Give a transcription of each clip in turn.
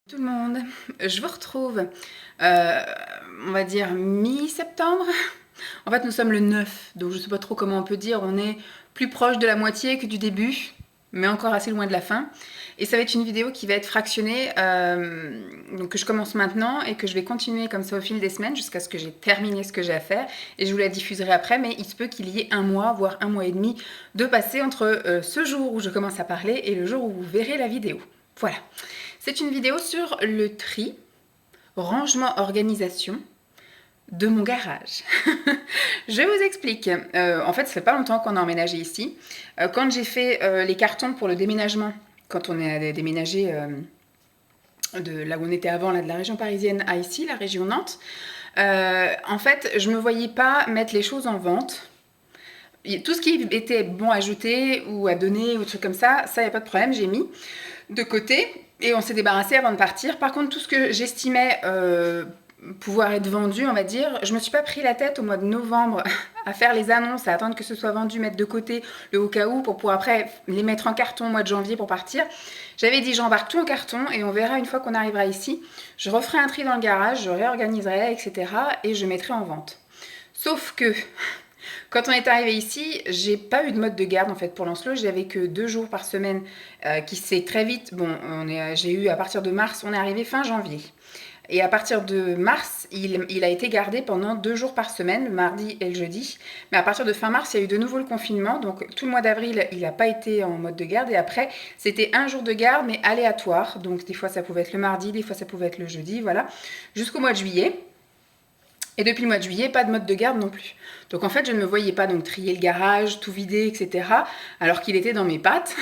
Tout le monde, je vous retrouve, on va dire mi-septembre. En fait, nous sommes le 9, donc je ne sais pas trop comment on peut dire. On est plus proche de la moitié que du début, mais encore assez loin de la fin. Et ça va être une vidéo qui va être fractionnée, donc que je commence maintenant et que je vais continuer comme ça au fil des semaines jusqu'à ce que j'ai terminé ce que j'ai à faire. Et je vous la diffuserai après, mais il se peut qu'il y ait un mois, voire un mois et demi de passé entre ce jour où je commence à parler et le jour où vous verrez la vidéo. Voilà. C'est une vidéo sur le tri, rangement, organisation de mon garage. Je vous explique. En fait, ça fait pas longtemps qu'on a emménagé ici. Quand j'ai fait les cartons pour le déménagement, quand on est déménagé de là où on était avant, là, de la région parisienne à ici, la région Nantes, en fait, je me voyais pas mettre les choses en vente. Tout ce qui était bon à jeter ou à donner ou des trucs comme ça, il n'y a pas de problème, j'ai mis de côté et on s'est débarrassé avant de partir. Par contre, tout ce que j'estimais pouvoir être vendu, on va dire, je me suis pas pris la tête au mois de novembre à faire les annonces, à attendre que ce soit vendu, mettre de côté le au cas où pour pouvoir après les mettre en carton au mois de janvier pour partir. J'avais dit j'embarque tout en carton et on verra une fois qu'on arrivera ici. Je referai un tri dans le garage, je réorganiserai, etc. et je mettrai en vente. Sauf que quand on est arrivé ici, j'ai pas eu de mode de garde en fait pour Lancelot. J'avais que 2 jours par semaine qui s'est très vite. Bon, j'ai eu à partir de mars, on est arrivé fin janvier. Et à partir de mars, il a été gardé pendant 2 jours par semaine, le mardi et le jeudi. Mais à partir de fin mars, il y a eu de nouveau le confinement. Donc tout le mois d'avril, il n'a pas été en mode de garde. Et après, c'était un jour de garde, mais aléatoire. Donc des fois, ça pouvait être le mardi, des fois, ça pouvait être le jeudi, voilà. Jusqu'au mois de juillet. Et depuis le mois de juillet, pas de mode de garde non plus. Donc en fait, je ne me voyais pas donc trier le garage, tout vider, etc. alors qu'il était dans mes pattes.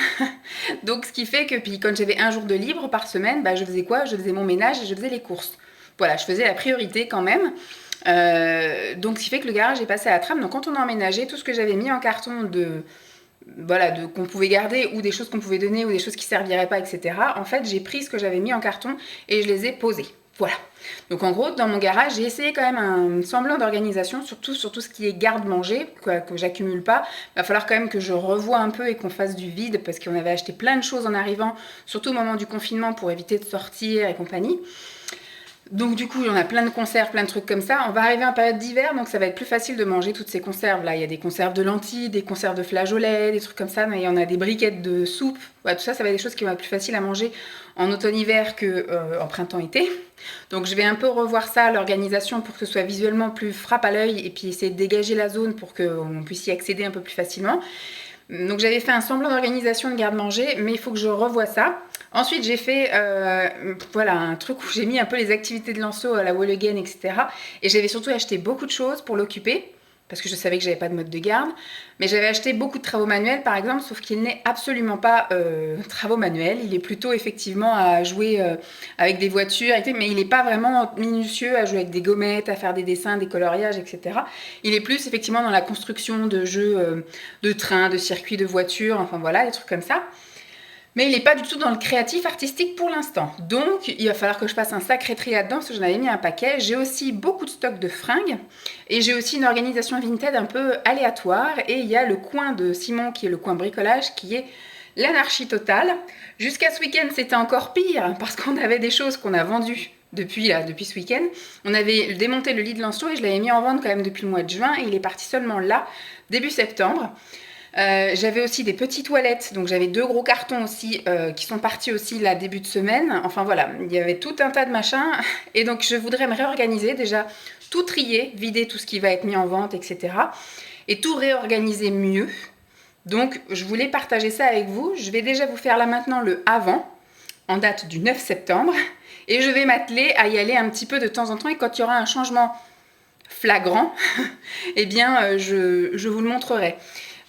Donc ce qui fait que puis quand j'avais un jour de libre par semaine, bah, je faisais quoi? Je faisais mon ménage et je faisais les courses. Voilà, je faisais la priorité quand même. Donc ce qui fait que le garage est passé à la trappe. Donc quand on a emménagé, tout ce que j'avais mis en carton qu'on pouvait garder ou des choses qu'on pouvait donner ou des choses qui serviraient pas, etc. En fait, j'ai pris ce que j'avais mis en carton et je les ai posés. Voilà. Donc en gros, dans mon garage, j'ai essayé quand même un semblant d'organisation, surtout sur tout ce qui est garde-manger, que j'accumule pas. Il va falloir quand même que je revoie un peu et qu'on fasse du vide, parce qu'on avait acheté plein de choses en arrivant, surtout au moment du confinement, pour éviter de sortir et compagnie. Donc du coup, on a plein de conserves, plein de trucs comme ça. On va arriver en période d'hiver, donc ça va être plus facile de manger toutes ces conserves-là. Il y a des conserves de lentilles, des conserves de flageolets, des trucs comme ça. Mais il y en a des briquettes de soupe. Ouais, tout ça, ça va être des choses qui vont être plus faciles à manger en automne-hiver qu'en printemps-été. Donc je vais un peu revoir ça, l'organisation, pour que ce soit visuellement plus frappe à l'œil et puis essayer de dégager la zone pour qu'on puisse y accéder un peu plus facilement. Donc j'avais fait un semblant d'organisation de garde-manger, mais il faut que je revoie ça. Ensuite, j'ai fait voilà, un truc où j'ai mis un peu les activités de Lancelot à la wall again, etc. Et j'avais surtout acheté beaucoup de choses pour l'occuper, parce que je savais que j'avais pas de mode de garde. Mais j'avais acheté beaucoup de travaux manuels, par exemple, sauf qu'il n'est absolument pas travaux manuels. Il est plutôt effectivement à jouer avec des voitures, mais il n'est pas vraiment minutieux à jouer avec des gommettes, à faire des dessins, des coloriages, etc. Il est plus effectivement dans la construction de jeux de trains, de circuits, de voitures, enfin voilà, des trucs comme ça. Mais il n'est pas du tout dans le créatif artistique pour l'instant. Donc, il va falloir que je fasse un sacré tri là-dedans, parce que j'en avais mis un paquet. J'ai aussi beaucoup de stocks de fringues. Et j'ai aussi une organisation Vinted un peu aléatoire. Et il y a le coin de Simon, qui est le coin bricolage, qui est l'anarchie totale. Jusqu'à ce week-end, c'était encore pire, parce qu'on avait des choses qu'on a vendues depuis ce week-end. On avait démonté le lit de Lancelot et je l'avais mis en vente quand même depuis le mois de juin. Et il est parti seulement là, début septembre. J'avais aussi des petites toilettes, donc j'avais 2 gros cartons aussi qui sont partis aussi là début de semaine. Enfin voilà, il y avait tout un tas de machins et donc je voudrais me réorganiser, déjà tout trier, vider tout ce qui va être mis en vente, etc. et tout réorganiser mieux. Donc je voulais partager ça avec vous. Je vais déjà vous faire là maintenant le avant, en date du 9 septembre, et je vais m'atteler à y aller un petit peu de temps en temps, et quand il y aura un changement flagrant, eh bien je vous le montrerai.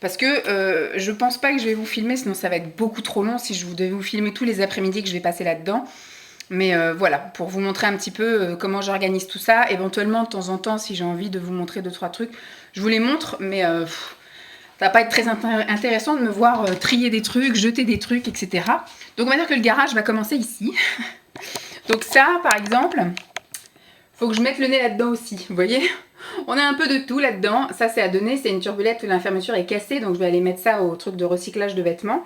Parce que je pense pas que je vais vous filmer, sinon ça va être beaucoup trop long si je devais vous filmer tous les après-midi que je vais passer là-dedans. Mais voilà, pour vous montrer un petit peu comment j'organise tout ça. Éventuellement, de temps en temps, si j'ai envie de vous montrer 2-3 trucs, je vous les montre, mais ça va pas être très intéressant de me voir trier des trucs, jeter des trucs, etc. Donc on va dire que le garage va commencer ici. Donc ça, par exemple, faut que je mette le nez là-dedans aussi, vous voyez? On a un peu de tout là-dedans. Ça, c'est à donner. C'est une turbulette. La fermeture est cassée. Donc, je vais aller mettre ça au truc de recyclage de vêtements.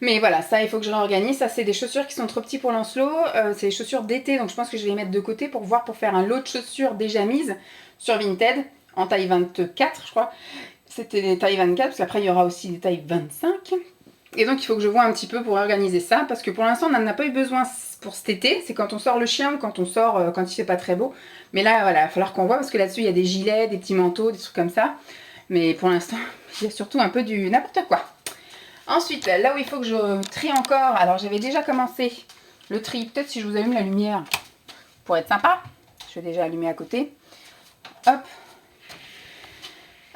Mais voilà, ça, il faut que je réorganise. Ça, c'est des chaussures qui sont trop petits pour Lancelot. C'est des chaussures d'été, donc je pense que je vais les mettre de côté pour voir, pour faire un lot de chaussures déjà mises sur Vinted, en taille 24, je crois. C'était des tailles 24, parce qu'après, il y aura aussi des tailles 25. Et donc, il faut que je vois un petit peu pour organiser ça, parce que pour l'instant, on n'en a pas eu besoin pour cet été. C'est quand on sort le chien ou quand on sort, quand il fait pas très beau. Mais là, voilà, il va falloir qu'on voit, parce que là-dessus, il y a des gilets, des petits manteaux, des trucs comme ça. Mais pour l'instant, il y a surtout un peu du n'importe quoi. Ensuite, là où il faut que je trie encore, alors j'avais déjà commencé le tri, peut-être si je vous allume la lumière, pour être sympa. Je vais déjà allumer à côté. Hop.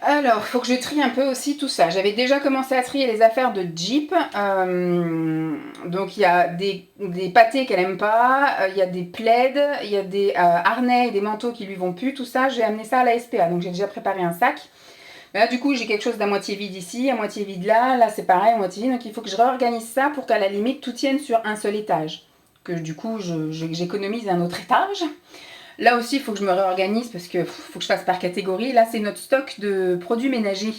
Alors, il faut que je trie un peu aussi tout ça. J'avais déjà commencé à trier les affaires de Jeep. Donc, il y a des pâtés qu'elle n'aime pas, il y a des plaids, il y a des harnais et des manteaux qui lui vont plus, tout ça. J'ai amené ça à la SPA, donc j'ai déjà préparé un sac. Là, du coup, j'ai quelque chose d'à moitié vide ici, à moitié vide là. Là, c'est pareil, à moitié vide. Donc, il faut que je réorganise ça pour qu'à la limite, tout tienne sur un seul étage. Que du coup, j'économise un autre étage. Là aussi, il faut que je me réorganise parce que faut que je fasse par catégorie. Là, c'est notre stock de produits ménagers.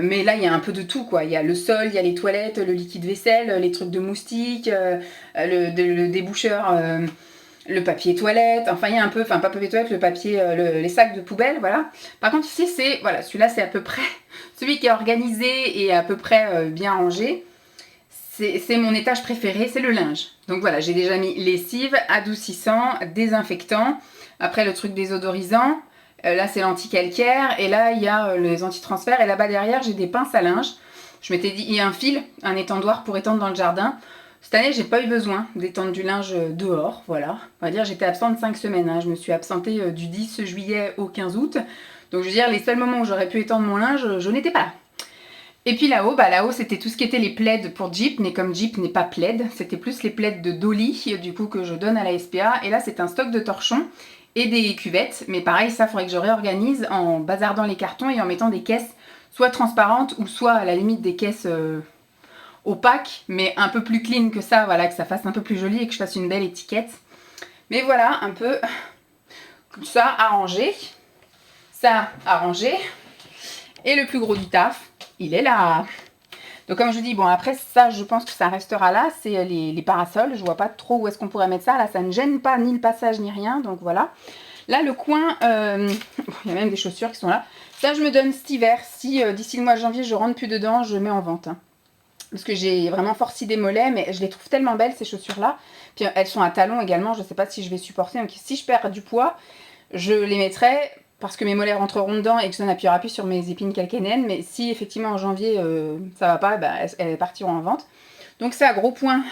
Mais là, il y a un peu de tout, quoi. Il y a le sol, il y a les toilettes, le liquide vaisselle, les trucs de moustiques, le déboucheur, le papier toilette. Enfin, il y a un peu, enfin, pas papier toilette, le papier, les sacs de poubelle, voilà. Par contre, ici, c'est, voilà, celui-là, c'est à peu près celui qui est organisé et à peu près bien rangé. C'est mon étage préféré, c'est le linge. Donc voilà, j'ai déjà mis lessive, adoucissant, désinfectant. Après, le truc désodorisant. Là, c'est l'anti-calcaire. Et là, il y a les anti-transferts. Et là-bas, derrière, j'ai des pinces à linge. Je m'étais dit, il y a un fil, un étendoir pour étendre dans le jardin. Cette année, j'ai pas eu besoin d'étendre du linge dehors. Voilà. On va dire, j'étais absente 5 semaines. Hein. Je me suis absentée du 10 juillet au 15 août. Donc, je veux dire, les seuls moments où j'aurais pu étendre mon linge, je n'étais pas là. Et puis là-haut, là-haut c'était tout ce qui était les plaids pour Jeep, mais comme Jeep n'est pas plaid, c'était plus les plaids de Dolly, du coup que je donne à la SPA. Et là c'est un stock de torchons et des cuvettes, mais pareil, ça faudrait que je réorganise en bazardant les cartons et en mettant des caisses soit transparentes ou soit à la limite des caisses opaques, mais un peu plus clean que ça, voilà, que ça fasse un peu plus joli et que je fasse une belle étiquette. Mais voilà, un peu comme ça, arrangé, ça arrangé, et le plus gros du taf, il est là. Donc comme je vous dis, bon après ça je pense que ça restera là, c'est les parasols, je vois pas trop où est-ce qu'on pourrait mettre ça, là ça ne gêne pas ni le passage ni rien, donc voilà. Là le coin, il y a même des chaussures qui sont là, ça je me donne cet hiver, si d'ici le mois de janvier je rentre plus dedans, je mets en vente. Hein. Parce que j'ai vraiment forci des mollets, mais je les trouve tellement belles ces chaussures là, puis elles sont à talons également, je sais pas si je vais supporter, donc si je perds du poids, je les mettrai parce que mes mollets rentreront dedans et que ça n'appuiera plus sur mes épines calcanéennes. Mais si effectivement en janvier ça va pas, elles partiront en vente. Donc ça, gros point,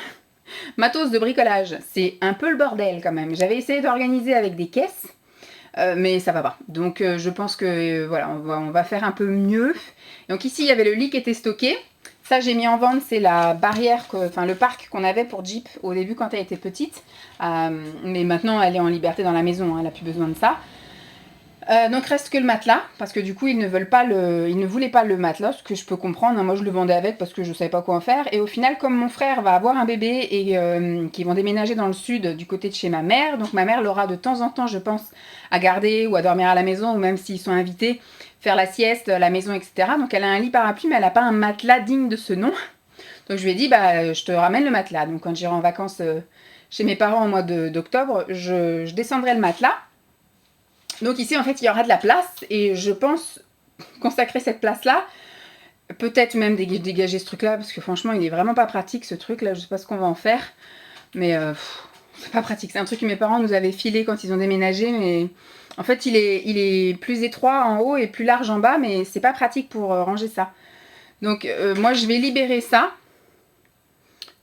matos de bricolage, c'est un peu le bordel quand même. J'avais essayé d'organiser avec des caisses, mais ça va pas. Donc je pense que voilà, on va faire un peu mieux. Donc ici il y avait le lit qui était stocké. Ça j'ai mis en vente, c'est la barrière, enfin le parc qu'on avait pour Jeep au début quand elle était petite. Mais maintenant elle est en liberté dans la maison, hein, elle n'a plus besoin de ça. Donc reste que le matelas, parce que du coup ils ne voulaient pas le matelas, ce que je peux comprendre, hein. Moi je le vendais avec parce que je savais pas quoi en faire, et au final comme mon frère va avoir un bébé et qu'ils vont déménager dans le sud du côté de chez ma mère, donc ma mère l'aura de temps en temps je pense à garder ou à dormir à la maison, ou même s'ils sont invités, faire la sieste à la maison, etc. Donc elle a un lit parapluie mais elle n'a pas un matelas digne de ce nom, donc je lui ai dit je te ramène le matelas, donc quand j'irai en vacances chez mes parents au mois d'octobre, je descendrai le matelas. Donc ici, en fait, il y aura de la place et je pense consacrer cette place-là, peut-être même dégager ce truc-là, parce que franchement, il est vraiment pas pratique, ce truc-là. Je sais pas ce qu'on va en faire, mais c'est pas pratique. C'est un truc que mes parents nous avaient filé quand ils ont déménagé, mais en fait, il est plus étroit en haut et plus large en bas, mais c'est pas pratique pour ranger ça. Donc moi, je vais libérer ça.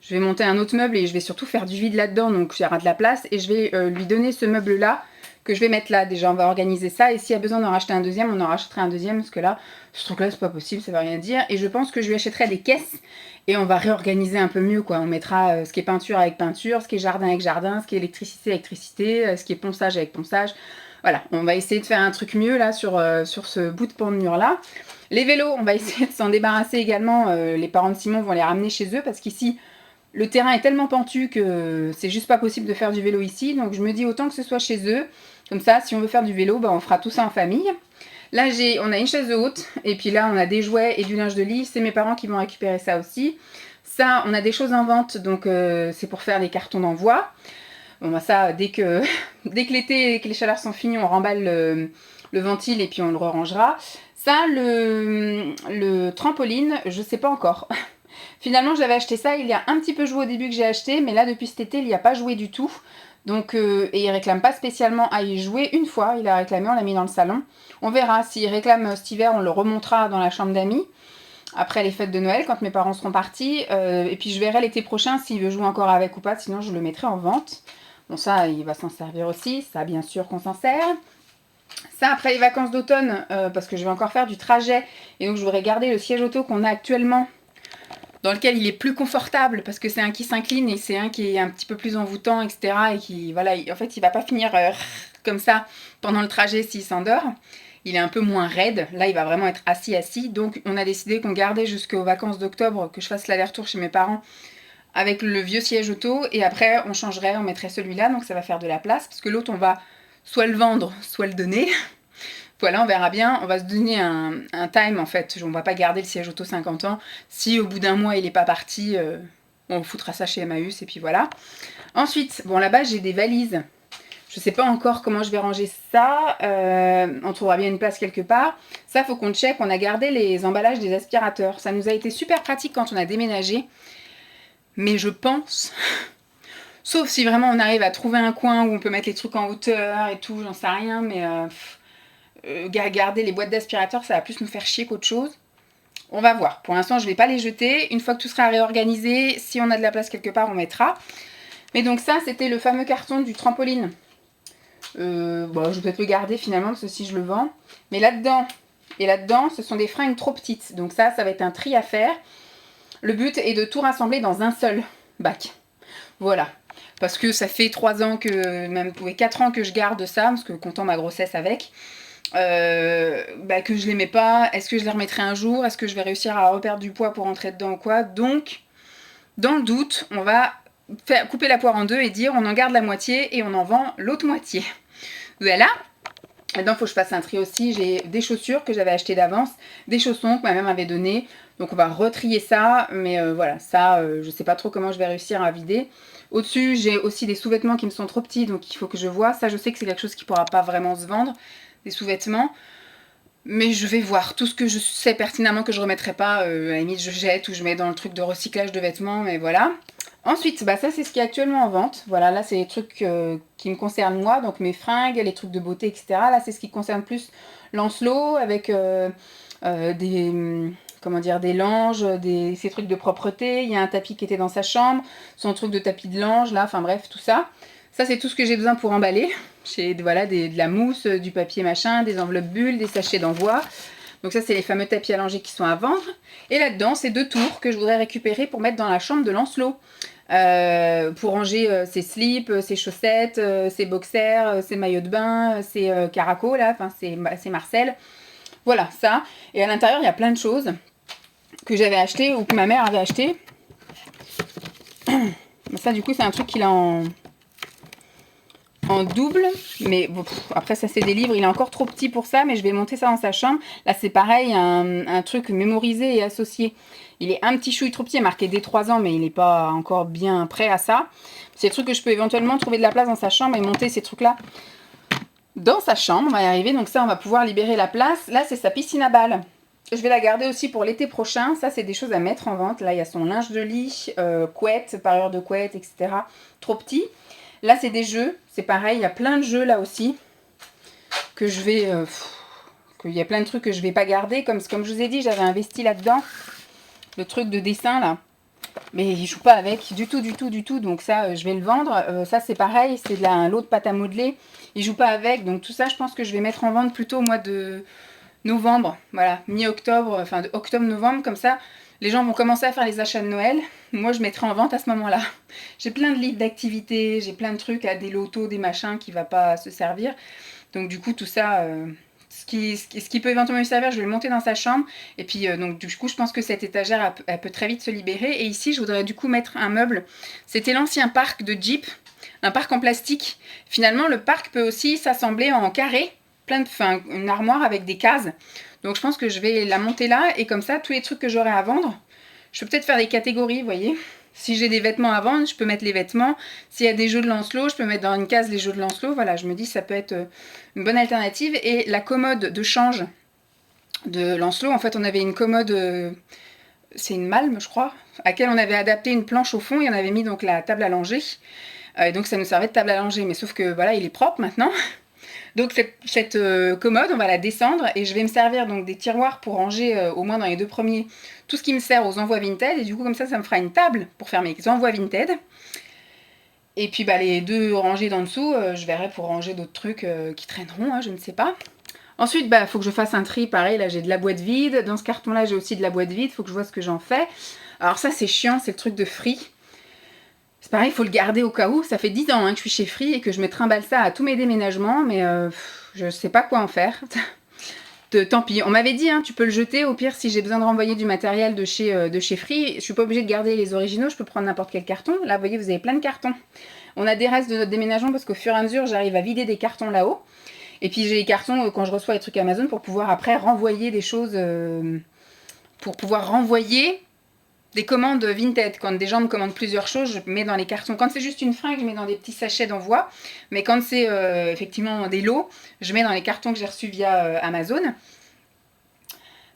Je vais monter un autre meuble et je vais surtout faire du vide là-dedans, donc il y aura de la place. Et je vais lui donner ce meuble-là, que je vais mettre là. Déjà, on va organiser ça. Et s'il y a besoin d'en racheter un deuxième, on en rachètera un deuxième. Parce que là, ce truc-là, c'est pas possible, ça veut rien dire. Et je pense que je lui achèterai des caisses. Et on va réorganiser un peu mieux, quoi. On mettra ce qui est peinture avec peinture, ce qui est jardin avec jardin, ce qui est électricité avec électricité, ce qui est ponçage avec ponçage. Voilà, on va essayer de faire un truc mieux là sur ce bout de pan de mur là. Les vélos, on va essayer de s'en débarrasser également. Les parents de Simon vont les ramener chez eux parce qu'ici, le terrain est tellement pentu que c'est juste pas possible de faire du vélo ici. Donc je me dis autant que ce soit chez eux. Comme ça, si on veut faire du vélo, on fera tout ça en famille. Là, on a une chaise haute. Et puis là, on a des jouets et du linge de lit. C'est mes parents qui vont récupérer ça aussi. Ça, on a des choses en vente, donc c'est pour faire des cartons d'envoi. Bon, bah ça, dès que l'été et que les chaleurs sont finies, on remballe le ventile et puis on le rangera. Ça, le trampoline, je sais pas encore. Finalement, j'avais acheté ça, il y a un petit peu joué au début que j'ai acheté, mais là, depuis cet été, il n'y a pas joué du tout. Donc, et il réclame pas spécialement à y jouer. Une fois, il a réclamé, on l'a mis dans le salon. On verra, s'il réclame cet hiver, on le remontera dans la chambre d'amis. Après les fêtes de Noël, quand mes parents seront partis. Et puis je verrai l'été prochain s'il veut jouer encore avec ou pas, sinon je le mettrai en vente. Bon, ça, il va s'en servir aussi, ça, bien sûr qu'on s'en sert. Ça, après les vacances d'automne, parce que je vais encore faire du trajet, et donc je voudrais garder le siège auto qu'on a actuellement, dans lequel il est plus confortable, parce que c'est un qui s'incline, et c'est un qui est un petit peu plus envoûtant, etc. Et qui, voilà, en fait, il va pas finir comme ça pendant le trajet s'il s'endort. Il est un peu moins raide, là il va vraiment être assis, donc on a décidé qu'on gardait jusqu'aux vacances d'octobre, que je fasse l'aller-retour chez mes parents, avec le vieux siège auto, et après on changerait, on mettrait celui-là, donc ça va faire de la place, parce que l'autre on va soit le vendre, soit le donner. Voilà, on verra bien, on va se donner un time en fait, on va pas garder le siège auto 50 ans, si au bout d'un mois il est pas parti, on foutra ça chez Emmaüs, et puis voilà. Ensuite, bon là-bas j'ai des valises, je sais pas encore comment je vais ranger ça, on trouvera bien une place quelque part. Ça, faut qu'on check, on a gardé les emballages des aspirateurs, ça nous a été super pratique quand on a déménagé. Mais je pense, sauf si vraiment on arrive à trouver un coin où on peut mettre les trucs en hauteur et tout, j'en sais rien, mais garder les boîtes d'aspirateurs, ça va plus nous faire chier qu'autre chose. On va voir. Pour l'instant, je vais pas les jeter. Une fois que tout sera réorganisé, si on a de la place quelque part, on mettra. Mais donc ça, c'était le fameux carton du trampoline. Bon, je vais peut-être le garder finalement, parce que si je le vends. Mais là-dedans, et là-dedans, ce sont des fringues trop petites. Donc ça va être un tri à faire. Le but est de tout rassembler dans un seul bac. Voilà. Parce que ça fait 3 ans que, même 4 ans que je garde ça, parce que comptant ma grossesse avec, que je les mets pas. Est-ce que je les remettrai un jour? Est-ce que je vais réussir à reperdre du poids pour rentrer dedans ou quoi? Donc, dans le doute, on va couper la poire en deux et dire on en garde la moitié et on en vend l'autre moitié. Voilà. Maintenant, il faut que je fasse un tri aussi. J'ai des chaussures que j'avais achetées d'avance, des chaussons que ma mère m'avait donné. Donc on va retrier ça, mais voilà, ça, je sais pas trop comment je vais réussir à vider. Au-dessus, j'ai aussi des sous-vêtements qui me sont trop petits, donc il faut que je vois. Ça, je sais que c'est quelque chose qui pourra pas vraiment se vendre, des sous-vêtements. Mais je vais voir. Tout ce que je sais pertinemment que je remettrai pas, à la limite je jette ou je mets dans le truc de recyclage de vêtements, mais voilà. Ensuite, bah ça c'est ce qui est actuellement en vente. Voilà, là c'est les trucs qui me concernent moi, donc mes fringues, les trucs de beauté, etc. Là c'est ce qui concerne plus Lancelot, avec des, comment dire, des langes, ces trucs de propreté. Il y a un tapis qui était dans sa chambre, son truc de tapis de lange, là, enfin bref, tout ça. Ça c'est tout ce que j'ai besoin pour emballer. J'ai voilà, de la mousse, du papier machin, des enveloppes bulles, des sachets d'envoi. Donc ça c'est les fameux tapis allongés qui sont à vendre. Et là-dedans c'est 2 tours que je voudrais récupérer pour mettre dans la chambre de Lancelot. Pour ranger ses slips, ses chaussettes, ses boxers, ses maillots de bain, ses caracos là, enfin c'est Marcel. Voilà ça. Et à l'intérieur il y a plein de choses que j'avais acheté ou que ma mère avait acheté. Ça du coup c'est un truc qu'il a en double, mais bon, après ça c'est des livres, il est encore trop petit pour ça, mais je vais monter ça dans sa chambre. Là c'est pareil, un truc mémorisé et associé. Il est un petit chouille trop petit, il est marqué dès 3 ans, mais il n'est pas encore bien prêt à ça. C'est le truc que je peux éventuellement trouver de la place dans sa chambre et monter ces trucs là dans sa chambre, on va y arriver. Donc ça on va pouvoir libérer la place. Là c'est sa piscine à balles. Je vais la garder aussi pour l'été prochain. Ça c'est des choses à mettre en vente. Là il y a son linge de lit, couette, parure de couette, etc. Trop petit. Là, c'est des jeux. C'est pareil, il y a plein de jeux là aussi. Que je vais... il y a plein de trucs que je vais pas garder. Comme je vous ai dit, j'avais investi là-dedans. Le truc de dessin, là. Mais il joue pas avec du tout. Donc ça, je vais le vendre. Ça, c'est pareil. C'est de un lot de pâte à modeler. Il joue pas avec. Donc tout ça, je pense que je vais mettre en vente plutôt au mois de novembre. Voilà, mi-octobre. Enfin, de octobre-novembre. Comme ça, les gens vont commencer à faire les achats de Noël. Moi, je mettrai en vente à ce moment-là. J'ai plein de livres d'activités, j'ai plein de trucs, des lotos, des machins qui ne va pas se servir. Donc du coup, tout ça, ce qui peut éventuellement lui servir, je vais le monter dans sa chambre. Et puis, donc du coup, je pense que cette étagère, elle peut très vite se libérer. Et ici, je voudrais du coup mettre un meuble. C'était l'ancien parc de Jeep, un parc en plastique. Finalement, le parc peut aussi s'assembler en carré, une armoire avec des cases. Donc je pense que je vais la monter là, et comme ça, tous les trucs que j'aurai à vendre, Je peux peut-être faire des catégories, vous voyez. Si j'ai des vêtements à vendre, je peux mettre les vêtements. S'il y a des jeux de Lancelot, je peux mettre dans une case les jeux de Lancelot. Voilà, je me dis ça peut être une bonne alternative. Et la commode de change de Lancelot, en fait, on avait une commode, c'est une Malm, je crois, à laquelle on avait adapté une planche au fond et on avait mis donc la table à langer. Et donc ça nous servait de table à langer, mais sauf que voilà, il est propre maintenant. Donc cette commode, on va la descendre et je vais me servir donc des tiroirs pour ranger, au moins dans les 2 premiers, tout ce qui me sert aux envois Vinted. Et du coup, comme ça me fera une table pour faire mes envois Vinted. Et puis bah, les 2 rangées d'en dessous, je verrai pour ranger d'autres trucs qui traîneront, hein, je ne sais pas. Ensuite, bah, faut que je fasse un tri. Pareil, là, j'ai de la boîte vide. Dans ce carton-là, j'ai aussi de la boîte vide. Faut que je vois ce que j'en fais. Alors ça, c'est chiant, c'est le truc de Free. C'est pareil, il faut le garder au cas où. Ça fait 10 ans hein, que je suis chez Free et que je me trimballe ça à tous mes déménagements, mais je sais pas quoi en faire. Tant pis. On m'avait dit, hein, tu peux le jeter. Au pire, si j'ai besoin de renvoyer du matériel de chez Free, je suis pas obligée de garder les originaux. Je peux prendre n'importe quel carton. Là, vous voyez, vous avez plein de cartons. On a des restes de notre déménagement parce qu'au fur et à mesure, j'arrive à vider des cartons là-haut. Et puis j'ai les cartons quand je reçois les trucs Amazon pour pouvoir après renvoyer des choses, pour pouvoir renvoyer des commandes Vinted. Quand des gens me commandent plusieurs choses, je mets dans les cartons. Quand c'est juste une fringue, je mets dans des petits sachets d'envoi. Mais quand c'est effectivement des lots, je mets dans les cartons que j'ai reçus via Amazon.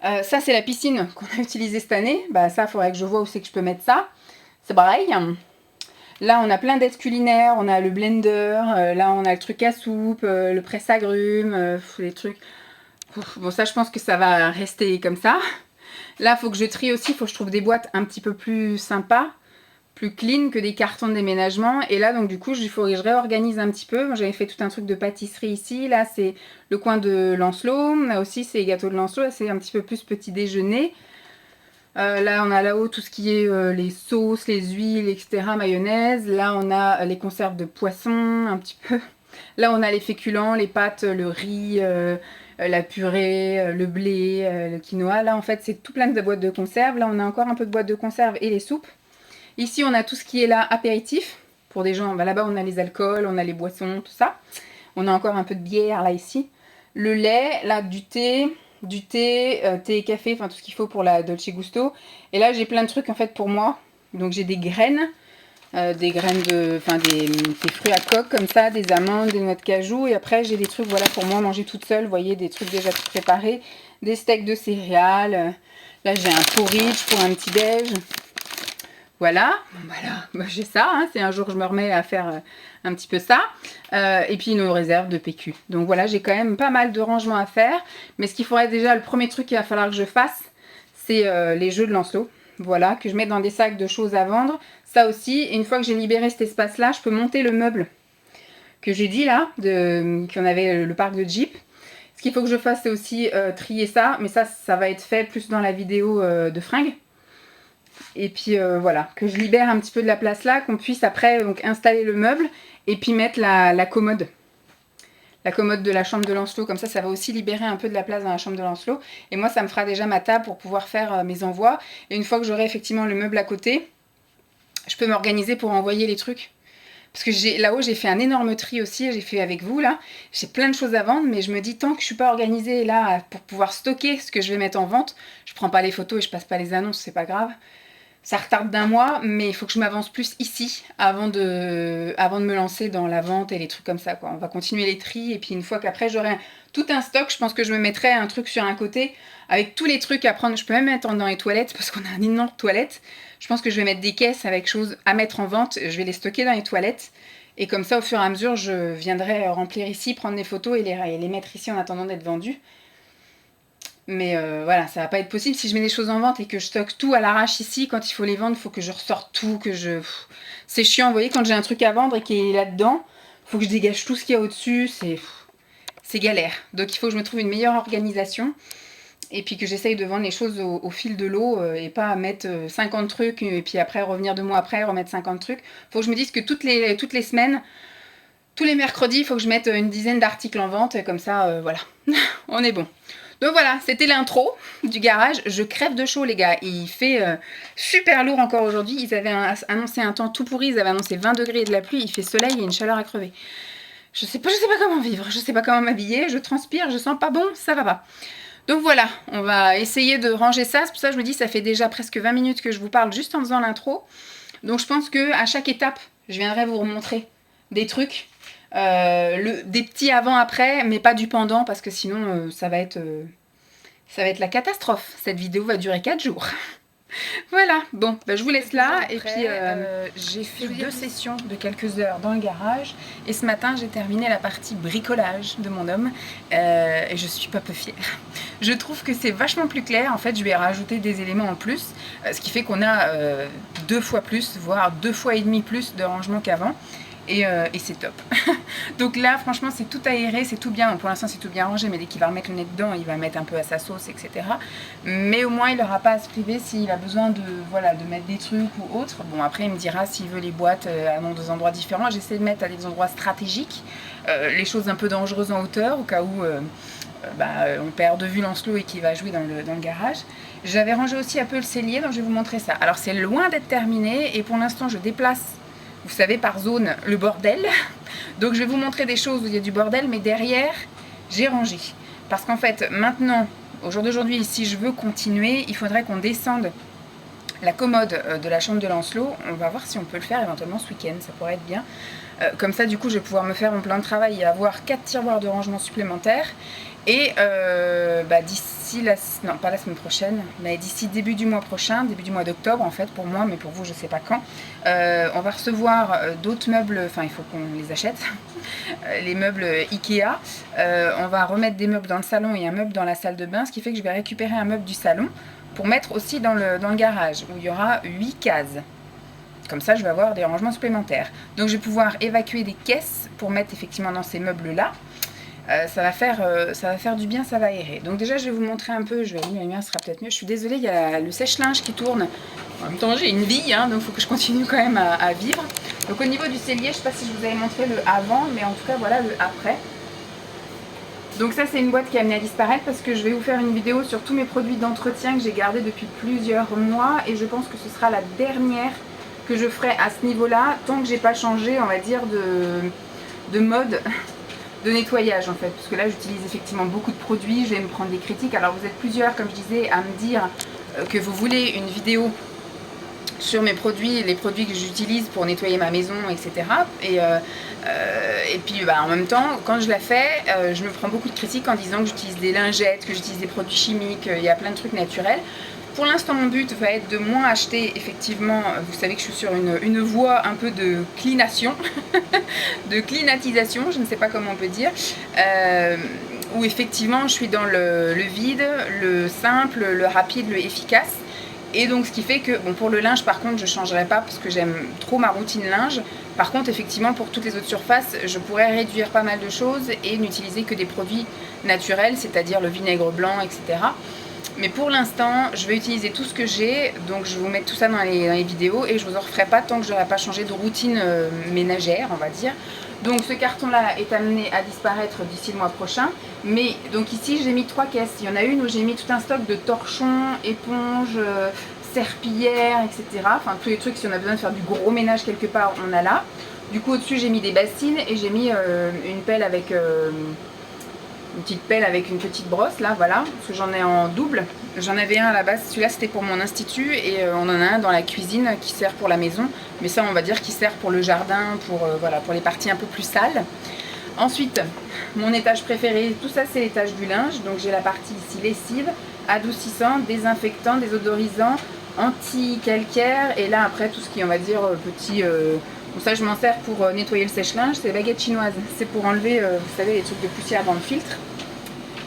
Ça, c'est la piscine qu'on a utilisée cette année. Bah, ça, il faudrait que je vois où c'est que je peux mettre ça. C'est pareil. Là, on a plein d'aides culinaires, on a le blender, là, on a le truc à soupe, le presse-agrumes, les trucs. Bon, ça, je pense que ça va rester comme ça. Là, il faut que je trie aussi, il faut que je trouve des boîtes un petit peu plus sympas, plus clean que des cartons de déménagement. Et là, donc, du coup, il faudrait que je réorganise un petit peu. Moi, j'avais fait tout un truc de pâtisserie ici. Là, c'est le coin de Lancelot. Là aussi, c'est les gâteaux de Lancelot. Là, c'est un petit peu plus petit déjeuner. Là, on a là-haut tout ce qui est les sauces, les huiles, etc., mayonnaise. Là, on a les conserves de poisson, un petit peu. Là, on a les féculents, les pâtes, le riz, la purée, le blé, le quinoa. Là, en fait, c'est tout plein de boîtes de conserve. Là, on a encore un peu de boîtes de conserve et les soupes. Ici, on a tout ce qui est là, apéritif. Pour des gens, bah, là-bas, on a les alcools, on a les boissons, tout ça. On a encore un peu de bière, là, ici. Le lait, là, du thé, thé et café, enfin tout ce qu'il faut pour la Dolce Gusto. Et là, j'ai plein de trucs en fait pour moi. Donc j'ai des graines de, enfin des fruits à coque comme ça, des amandes, des noix de cajou. Et après, j'ai des trucs, voilà, pour moi manger toute seule. Vous voyez, des trucs déjà préparés, des steaks de céréales. Là, j'ai un porridge pour un petit déj. Voilà, voilà, bah, j'ai ça, hein. C'est un jour je me remets à faire un petit peu ça. Et puis nos réserves de PQ. Donc voilà, j'ai quand même pas mal de rangements à faire. Mais ce qu'il faudrait déjà, le premier truc qu'il va falloir que je fasse, c'est les jeux de Lancelot. Voilà, que je mette dans des sacs de choses à vendre. Ça aussi, et une fois que j'ai libéré cet espace-là, je peux monter le meuble que j'ai dit là, qu'on avait le parc de Jeep. Ce qu'il faut que je fasse, c'est aussi trier ça. Mais ça va être fait plus dans la vidéo de fringues. Et puis voilà, que je libère un petit peu de la place là, qu'on puisse après donc, installer le meuble et puis mettre la commode. La commode de la chambre de Lancelot, comme ça va aussi libérer un peu de la place dans la chambre de Lancelot. Et moi, ça me fera déjà ma table pour pouvoir faire mes envois. Et une fois que j'aurai effectivement le meuble à côté, je peux m'organiser pour envoyer les trucs. Parce que là-haut, j'ai fait un énorme tri aussi, j'ai fait avec vous là. J'ai plein de choses à vendre, mais je me dis, tant que je suis pas organisée là pour pouvoir stocker ce que je vais mettre en vente, je prends pas les photos et je passe pas les annonces, c'est pas grave. Ça retarde d'un mois, mais il faut que je m'avance plus ici avant de me lancer dans la vente et les trucs comme ça, quoi. On va continuer les tris et puis une fois qu'après j'aurai tout un stock, je pense que je me mettrai un truc sur un côté avec tous les trucs à prendre. Je peux même mettre dans les toilettes parce qu'on a un énorme toilette. Je pense que je vais mettre des caisses avec choses à mettre en vente. Je vais les stocker dans les toilettes. Et comme ça, au fur et à mesure, je viendrai remplir ici, prendre des photos et les mettre ici en attendant d'être vendues. Mais voilà, ça va pas être possible si je mets des choses en vente et que je stocke tout à l'arrache ici. Quand il faut les vendre, il faut que je ressorte tout, c'est chiant, vous voyez, quand j'ai un truc à vendre et qu'il est là-dedans, il faut que je dégage tout ce qu'il y a au-dessus, c'est galère. Donc il faut que je me trouve une meilleure organisation et puis que j'essaye de vendre les choses au fil de l'eau et pas mettre 50 trucs et puis après revenir 2 mois après, remettre 50 trucs. Il faut que je me dise que toutes les semaines, tous les mercredis, il faut que je mette une dizaine d'articles en vente et comme ça, voilà, on est bon. Donc voilà, c'était l'intro du garage. Je crève de chaud les gars, il fait super lourd encore aujourd'hui. Ils avaient annoncé un temps tout pourri, ils avaient annoncé 20 degrés et de la pluie, il fait soleil et une chaleur à crever. Je sais pas comment vivre, je sais pas comment m'habiller, je transpire, je sens pas bon, ça va pas. Donc voilà, on va essayer de ranger ça. C'est pour ça que je me dis ça fait déjà presque 20 minutes que je vous parle juste en faisant l'intro. Donc je pense qu'à chaque étape, je viendrai vous remontrer des trucs. Des petits avant-après, mais pas du pendant, parce que sinon ça va être la catastrophe. Cette vidéo va durer 4 jours. Voilà, bon, bah, je vous laisse là. Et puis j'ai fait 2 sessions de quelques heures dans le garage. Et ce matin, j'ai terminé la partie bricolage de mon homme. Et je suis pas peu fière. Je trouve que c'est vachement plus clair. En fait, je vais rajouter des éléments en plus. Ce qui fait qu'on a 2 fois plus, voire 2 fois et demi plus de rangement qu'avant. Et c'est top. Donc là, franchement, c'est tout aéré, c'est tout bien. Donc pour l'instant, c'est tout bien rangé, mais dès qu'il va remettre le nez dedans, il va mettre un peu à sa sauce, etc. Mais au moins, il n'aura pas à se priver s'il a besoin de mettre des trucs ou autre. Bon, après, il me dira s'il veut les boîtes dans des endroits différents. J'essaie de mettre à des endroits stratégiques, les choses un peu dangereuses en hauteur, au cas où on perd de vue Lancelot et qu'il va jouer dans le garage. J'avais rangé aussi un peu le cellier, donc je vais vous montrer ça. Alors, c'est loin d'être terminé, et pour l'instant, je déplace, vous savez, par zone, le bordel. Donc je vais vous montrer des choses où il y a du bordel, mais derrière, j'ai rangé. Parce qu'en fait, maintenant, au jour d'aujourd'hui, si je veux continuer, il faudrait qu'on descende la commode de la chambre de Lancelot. On va voir si on peut le faire éventuellement ce week-end, ça pourrait être bien. Comme ça, du coup, je vais pouvoir me faire mon plan de travail et avoir 4 tiroirs de rangement supplémentaires. Et d'ici non pas la semaine prochaine, mais d'ici début du mois prochain, début du mois d'octobre en fait pour moi, mais pour vous je sais pas quand, on va recevoir d'autres meubles, enfin il faut qu'on les achète, les meubles Ikea. On va remettre des meubles dans le salon et un meuble dans la salle de bain, ce qui fait que je vais récupérer un meuble du salon pour mettre aussi dans le garage où il y aura 8 cases. Comme ça, je vais avoir des rangements supplémentaires. Donc, je vais pouvoir évacuer des caisses pour mettre effectivement dans ces meubles-là. Ça va faire du bien, ça va aérer. Donc déjà, je vais vous montrer un peu. Je vais allumer la lumière, ce sera peut-être mieux. Je suis désolée, il y a le sèche-linge qui tourne. En même temps, j'ai une vie, hein, donc il faut que je continue quand même à vivre. Donc au niveau du cellier, je ne sais pas si je vous avais montré le avant, mais en tout cas, voilà le après. Donc ça, c'est une boîte qui est amenée à disparaître parce que je vais vous faire une vidéo sur tous mes produits d'entretien que j'ai gardés depuis plusieurs mois. Et je pense que ce sera la dernière que je ferai à ce niveau-là, tant que j'ai pas changé, on va dire, de mode de nettoyage en fait, parce que là j'utilise effectivement beaucoup de produits, je vais me prendre des critiques. Alors vous êtes plusieurs, comme je disais, à me dire que vous voulez une vidéo sur mes produits, les produits que j'utilise pour nettoyer ma maison, etc. Et puis en même temps, quand je la fais, je me prends beaucoup de critiques en disant que j'utilise des lingettes, que j'utilise des produits chimiques, il y a plein de trucs naturels. Pour l'instant, mon but va être de moins acheter, effectivement, vous savez que je suis sur une voie un peu de clination, de clinatisation, je ne sais pas comment on peut dire, où effectivement je suis dans le vide, le simple, le rapide, le efficace. Et donc ce qui fait que, bon, pour le linge par contre je ne changerai pas parce que j'aime trop ma routine linge. Par contre effectivement pour toutes les autres surfaces je pourrais réduire pas mal de choses et n'utiliser que des produits naturels, c'est-à-dire le vinaigre blanc, etc. Mais pour l'instant, je vais utiliser tout ce que j'ai, donc je vais vous mettre tout ça dans les vidéos et je vous en referai pas tant que je n'aurai pas changé de routine ménagère, on va dire. Donc ce carton-là est amené à disparaître d'ici le mois prochain. Mais donc ici, j'ai mis 3 caisses. Il y en a une où j'ai mis tout un stock de torchons, éponges, serpillères, etc. Enfin tous les trucs, si on a besoin de faire du gros ménage quelque part, on a là. Du coup, au-dessus, j'ai mis des bassines et j'ai mis une pelle avec... une petite pelle avec une petite brosse là, voilà, parce que j'en ai en double. J'en avais un à la base, celui-là c'était pour mon institut et on en a un dans la cuisine qui sert pour la maison, mais ça on va dire qui sert pour le jardin, voilà, pour les parties un peu plus sales. Ensuite, mon étage préféré, tout ça c'est l'étage du linge, donc j'ai la partie ici lessive, adoucissant, désinfectant, désodorisant, anti-calcaire et là après tout ce qui est on va dire petit... Bon, ça je m'en sers pour nettoyer le sèche-linge, c'est les baguettes chinoises, c'est pour enlever, vous savez, les trucs de poussière dans le filtre.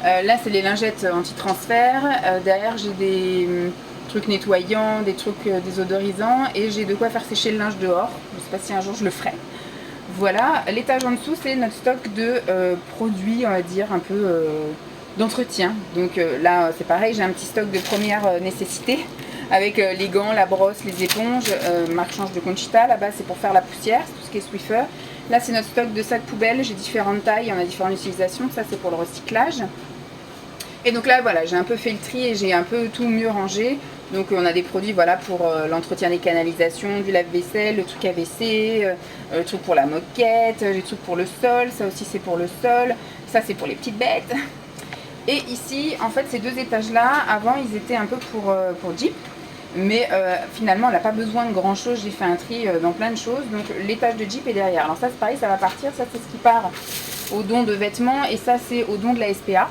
Là c'est les lingettes anti-transfert, derrière j'ai des trucs nettoyants, des trucs désodorisants et j'ai de quoi faire sécher le linge dehors, je ne sais pas si un jour je le ferai. Voilà, l'étage en dessous c'est notre stock de produits, on va dire, un peu d'entretien. Donc là c'est pareil, j'ai un petit stock de première nécessité. Avec les gants, la brosse, les éponges, marque change de Conchita, là-bas c'est pour faire la poussière, c'est tout ce qui est Swiffer. Là c'est notre stock de sacs poubelles, j'ai différentes tailles, on a différentes utilisations, ça c'est pour le recyclage. Et donc là voilà, j'ai un peu fait le tri et j'ai un peu tout mieux rangé. Donc on a des produits voilà, pour l'entretien des canalisations, du lave-vaisselle, le truc à WC, le truc pour la moquette, les trucs pour le sol, ça aussi c'est pour le sol, ça c'est pour les petites bêtes. Et ici, en fait, ces deux étages-là, avant, ils étaient un peu pour Jeep. Mais finalement, elle n'a pas besoin de grand chose. J'ai fait un tri dans plein de choses. Donc l'étage de Jeep est derrière. Alors ça, c'est pareil, ça va partir. Ça, c'est ce qui part au don de vêtements. Et ça, c'est au don de la SPA.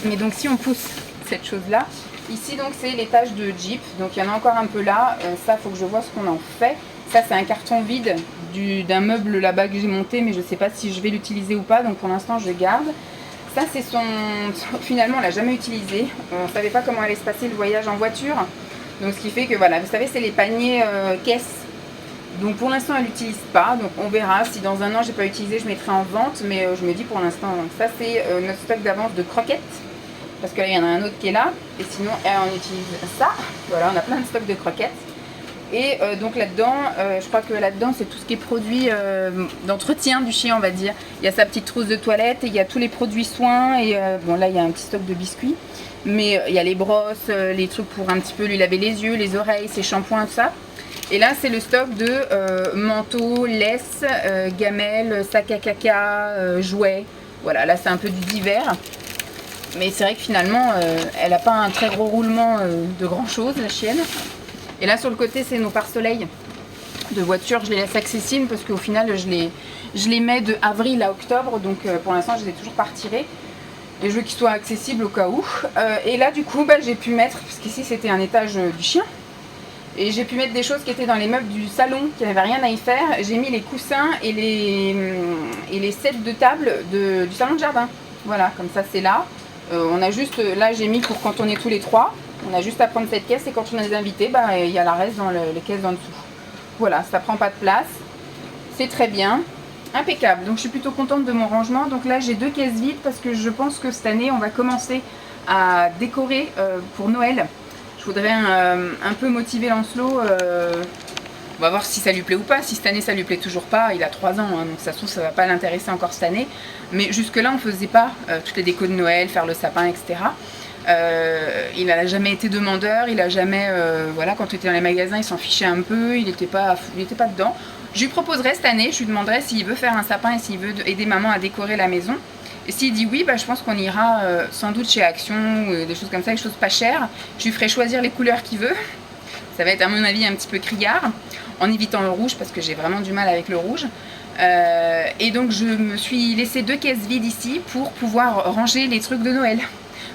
Mais donc si on pousse cette chose-là, ici, donc c'est l'étage de Jeep. Donc il y en a encore un peu là. Ça, il faut que je vois ce qu'on en fait. Ça, c'est un carton vide d'un meuble là-bas que j'ai monté. Mais je ne sais pas si je vais l'utiliser ou pas. Donc pour l'instant, je garde. Ça, c'est finalement, on l'a jamais utilisé. On ne savait pas comment allait se passer le voyage en voiture. Donc ce qui fait que voilà, vous savez, c'est les paniers caisses. Donc pour l'instant, elle n'utilise pas. Donc on verra. Si dans un an, j'ai pas utilisé, je mettrai en vente. Mais je me dis pour l'instant, ça c'est notre stock d'avance de croquettes. Parce qu'il y en a un autre qui est là. Et sinon, on utilise ça. Voilà, on a plein de stocks de croquettes. Et donc là-dedans, je crois que là-dedans, c'est tout ce qui est produit d'entretien du chien, on va dire. Il y a sa petite trousse de toilette, et il y a tous les produits soins. Et bon, là, il y a un petit stock de biscuits. Mais il y a les brosses, les trucs pour un petit peu lui laver les yeux, les oreilles, ses shampoings, tout ça. Et là, c'est le stock de manteaux, laisse, gamelles, sac à caca, jouets. Voilà, là, c'est un peu du divers. Mais c'est vrai que finalement, elle n'a pas un très gros roulement de grand chose, la chienne. Et là, sur le côté, c'est nos pare-soleil de voiture. Je les laisse accessibles parce qu'au final, je les mets de avril à octobre. Donc, pour l'instant, je les ai toujours pas retirés. Et je veux qu'ils soient accessibles au cas où. Et là, du coup, j'ai pu mettre, parce qu'ici, c'était un étage du chien. Et j'ai pu mettre des choses qui étaient dans les meubles du salon, qui n'avaient rien à y faire. J'ai mis les coussins et les sets de table du salon de jardin. Voilà, comme ça, c'est là. On a juste, là, j'ai mis pour quand on est tous les trois. On a juste à prendre cette caisse et quand on a des invités, il y a la reste dans les caisses en dessous. Voilà, ça prend pas de place. C'est très bien. Impeccable. Donc je suis plutôt contente de mon rangement. Donc là, j'ai 2 caisses vides parce que je pense que cette année, on va commencer à décorer pour Noël. Je voudrais un peu motiver Lancelot. On va voir si ça lui plaît ou pas. Si cette année, ça lui plaît toujours pas. Il a 3 ans, hein, donc ça se trouve, ça va pas l'intéresser encore cette année. Mais jusque-là, on faisait pas toutes les décos de Noël, faire le sapin, etc. Il n'a jamais été demandeur, il a jamais, voilà, quand il était dans les magasins, il s'en fichait un peu, il n'était pas dedans. Je lui proposerai cette année, je lui demanderai s'il veut faire un sapin et s'il veut aider maman à décorer la maison. Et s'il dit oui, je pense qu'on ira sans doute chez Action, des choses comme ça, des choses pas chères. Je lui ferai choisir les couleurs qu'il veut. Ça va être à mon avis un petit peu criard, en évitant le rouge parce que j'ai vraiment du mal avec le rouge. Et donc je me suis laissé 2 caisses vides ici pour pouvoir ranger les trucs de Noël.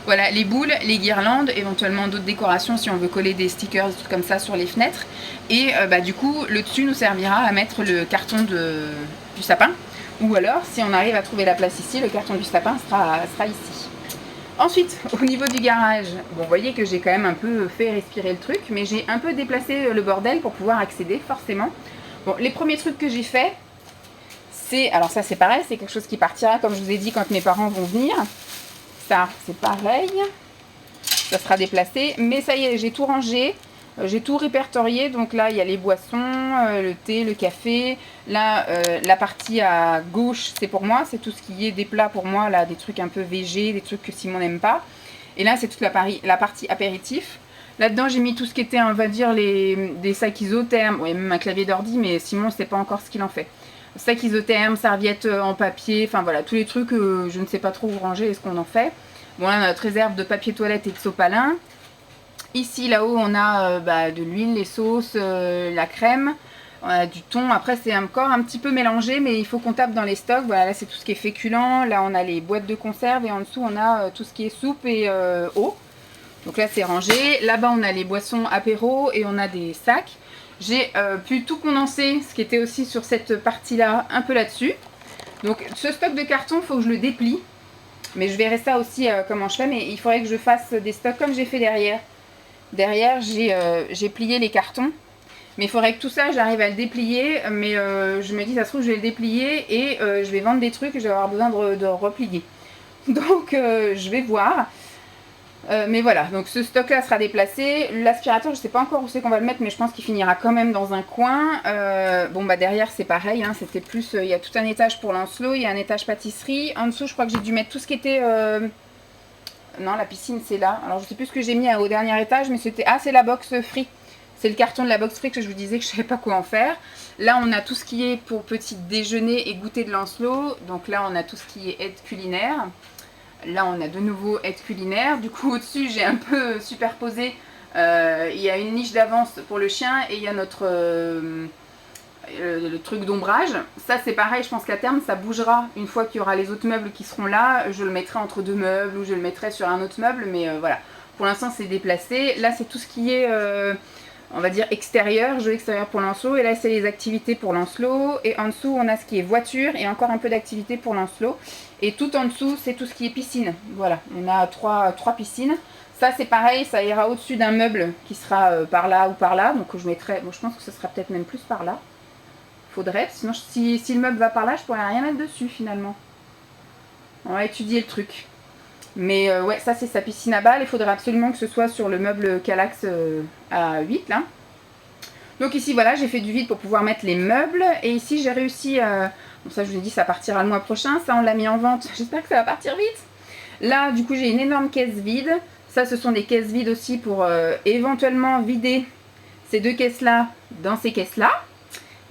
Voilà, les boules, les guirlandes, éventuellement d'autres décorations si on veut coller des stickers, des trucs comme ça sur les fenêtres. Et du coup, le dessus nous servira à mettre le carton du sapin. Ou alors, si on arrive à trouver la place ici, le carton du sapin sera ici. Ensuite, au niveau du garage, bon, vous voyez que j'ai quand même un peu fait respirer le truc, mais j'ai un peu déplacé le bordel pour pouvoir accéder, forcément. Bon, les premiers trucs que j'ai fait, alors ça c'est pareil, c'est quelque chose qui partira, comme je vous ai dit, quand mes parents vont venir. Ça, c'est pareil. Ça sera déplacé. Mais ça y est, j'ai tout rangé. J'ai tout répertorié. Donc là, il y a les boissons, le thé, le café. Là, la partie à gauche, c'est pour moi. C'est tout ce qui est des plats pour moi. Là, des trucs un peu végés, des trucs que Simon n'aime pas. Et là, c'est toute la partie apéritif. Là-dedans, j'ai mis tout ce qui était, on va dire, des sacs isothermes. Oui, même un clavier d'ordi, mais Simon ne sait pas encore ce qu'il en fait. Sac isotherme, serviettes en papier, enfin voilà, tous les trucs je ne sais pas trop où ranger et ce qu'on en fait. Bon, là, notre réserve de papier toilette et de sopalin. Ici, là-haut, on a de l'huile, les sauces, la crème, on a du thon. Après, c'est encore un petit peu mélangé, mais il faut qu'on tape dans les stocks. Voilà, là, c'est tout ce qui est féculent. Là, on a les boîtes de conserve et en dessous, on a tout ce qui est soupe et eau. Donc là, c'est rangé. Là-bas, on a les boissons apéro et on a des sacs. J'ai pu tout condenser, ce qui était aussi sur cette partie-là, un peu là-dessus. Donc ce stock de carton, il faut que je le déplie. Mais je verrai ça aussi comment je fais. Mais il faudrait que je fasse des stocks comme j'ai fait derrière. Derrière, j'ai plié les cartons. Mais il faudrait que tout ça, j'arrive à le déplier. Mais je me dis, ça se trouve, je vais le déplier et je vais vendre des trucs et je vais avoir besoin de replier. Donc je vais voir. Mais voilà, donc ce stock là sera déplacé. L'aspirateur, je sais pas encore où c'est qu'on va le mettre, mais je pense qu'il finira quand même dans un coin. Derrière c'est pareil, hein, c'était plus, il y a tout un étage pour Lancelot, il y a un étage pâtisserie. En dessous, je crois que j'ai dû mettre tout ce qui était... Non, la piscine c'est là. Alors je sais plus ce que j'ai mis au dernier étage, mais c'était... Ah, c'est la box free. C'est le carton de la box free que je vous disais que je savais pas quoi en faire. Là, on a tout ce qui est pour petit déjeuner et goûter de Lancelot. Donc là, on a tout ce qui est aide culinaire. Là, on a de nouveau aide culinaire. Du coup, au-dessus, j'ai un peu superposé. Il y a une niche d'avance pour le chien et il y a notre le truc d'ombrage. Ça, c'est pareil, je pense qu'à terme, ça bougera. Une fois qu'il y aura les autres meubles qui seront là, je le mettrai entre deux meubles ou je le mettrai sur un autre meuble. Mais voilà, pour l'instant, c'est déplacé. Là, c'est tout ce qui est... on va dire extérieur, jeu extérieur pour Lancelot, et là c'est les activités pour Lancelot, et en dessous on a ce qui est voiture, et encore un peu d'activité pour Lancelot, et tout en dessous c'est tout ce qui est piscine, voilà, on a trois piscines, ça c'est pareil, ça ira au-dessus d'un meuble qui sera par là ou par là, donc je mettrai, bon je pense que ce sera peut-être même plus par là, faudrait, sinon si le meuble va par là je pourrais rien mettre dessus finalement, on va étudier le truc. Mais ouais, ça c'est sa piscine à balles. Il faudrait absolument que ce soit sur le meuble Calax à 8 là. Donc ici voilà, j'ai fait du vide pour pouvoir mettre les meubles. Et ici j'ai réussi, bon ça je vous ai dit ça partira le mois prochain. Ça on l'a mis en vente, j'espère que ça va partir vite. Là du coup j'ai une énorme caisse vide. Ça ce sont des caisses vides aussi pour éventuellement vider ces deux caisses là dans ces caisses là.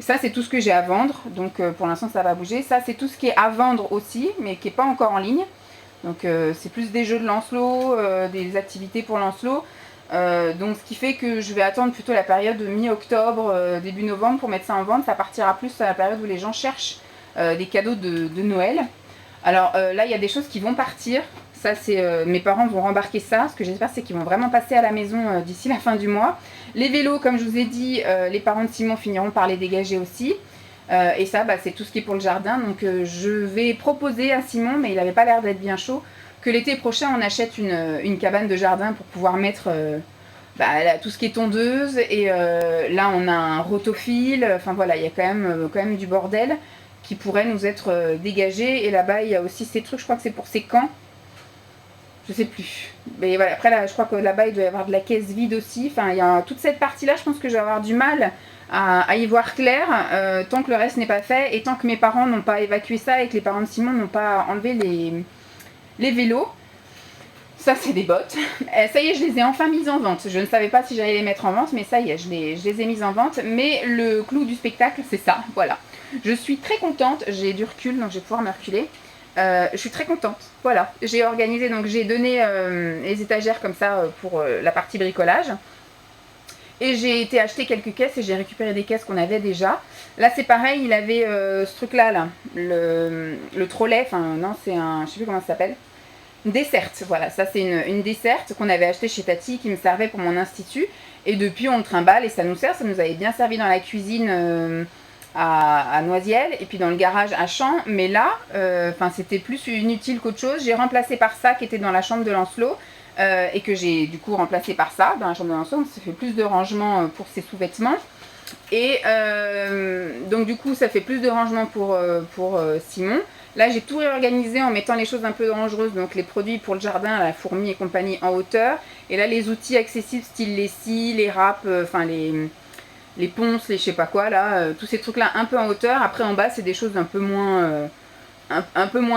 Ça c'est tout ce que j'ai à vendre. Donc pour l'instant ça va bouger. Ça c'est tout ce qui est à vendre aussi mais qui n'est pas encore en ligne. Donc c'est plus des jeux de Lancelot, des activités pour Lancelot. Donc ce qui fait que je vais attendre plutôt la période de mi-octobre, début novembre pour mettre ça en vente. Ça partira plus à la période où les gens cherchent des cadeaux de Noël. Alors là il y a des choses qui vont partir. Ça c'est mes parents vont rembarquer ça. Ce que j'espère c'est qu'ils vont vraiment passer à la maison d'ici la fin du mois. Les vélos comme je vous ai dit, les parents de Simon finiront par les dégager aussi. Et ça c'est tout ce qui est pour le jardin, donc je vais proposer à Simon, mais il n'avait pas l'air d'être bien chaud, que l'été prochain on achète une cabane de jardin pour pouvoir mettre tout ce qui est tondeuse, et là on a un rotophile, enfin voilà, il y a quand même du bordel qui pourrait nous être dégagé, et là-bas il y a aussi ces trucs, je crois que c'est pour ces camps, je sais plus, mais voilà, après là je crois que là-bas il doit y avoir de la caisse vide aussi, enfin il y a toute cette partie là, je pense que je vais avoir du mal à y voir clair tant que le reste n'est pas fait, et tant que mes parents n'ont pas évacué ça et que les parents de Simon n'ont pas enlevé les vélos. Ça c'est des bottes, ça y est, je les ai enfin mises en vente. Je ne savais pas si j'allais les mettre en vente, mais ça y est, je les ai mises en vente. Mais le clou du spectacle c'est ça, voilà. Je suis très contente, j'ai du recul donc je vais pouvoir me reculer. Je suis très contente, voilà. J'ai organisé, donc j'ai donné les étagères comme ça pour la partie bricolage. Et j'ai été acheter quelques caisses et j'ai récupéré des caisses qu'on avait déjà. Là c'est pareil, il avait ce truc là, le trolley, enfin non c'est un, je sais plus comment ça s'appelle, une desserte, voilà, ça c'est une desserte qu'on avait acheté chez Tati qui me servait pour mon institut. Et depuis on le trimballe et ça nous sert, ça nous avait bien servi dans la cuisine à Noisiel et puis dans le garage à Champs. Mais là, c'était plus inutile qu'autre chose, j'ai remplacé par ça qui était dans la chambre de Lancelot. Et que j'ai du coup remplacé par ça dans la chambre de Lancelot, donc ça fait plus de rangement pour ses sous-vêtements, et donc du coup ça fait plus de rangement pour Simon. Là j'ai tout réorganisé en mettant les choses un peu dangereuses, donc les produits pour le jardin, la fourmi et compagnie en hauteur, et là les outils accessibles style les scies, les râpes, les ponces, les je sais pas quoi là, tous ces trucs là un peu en hauteur. Après en bas c'est des choses un peu moins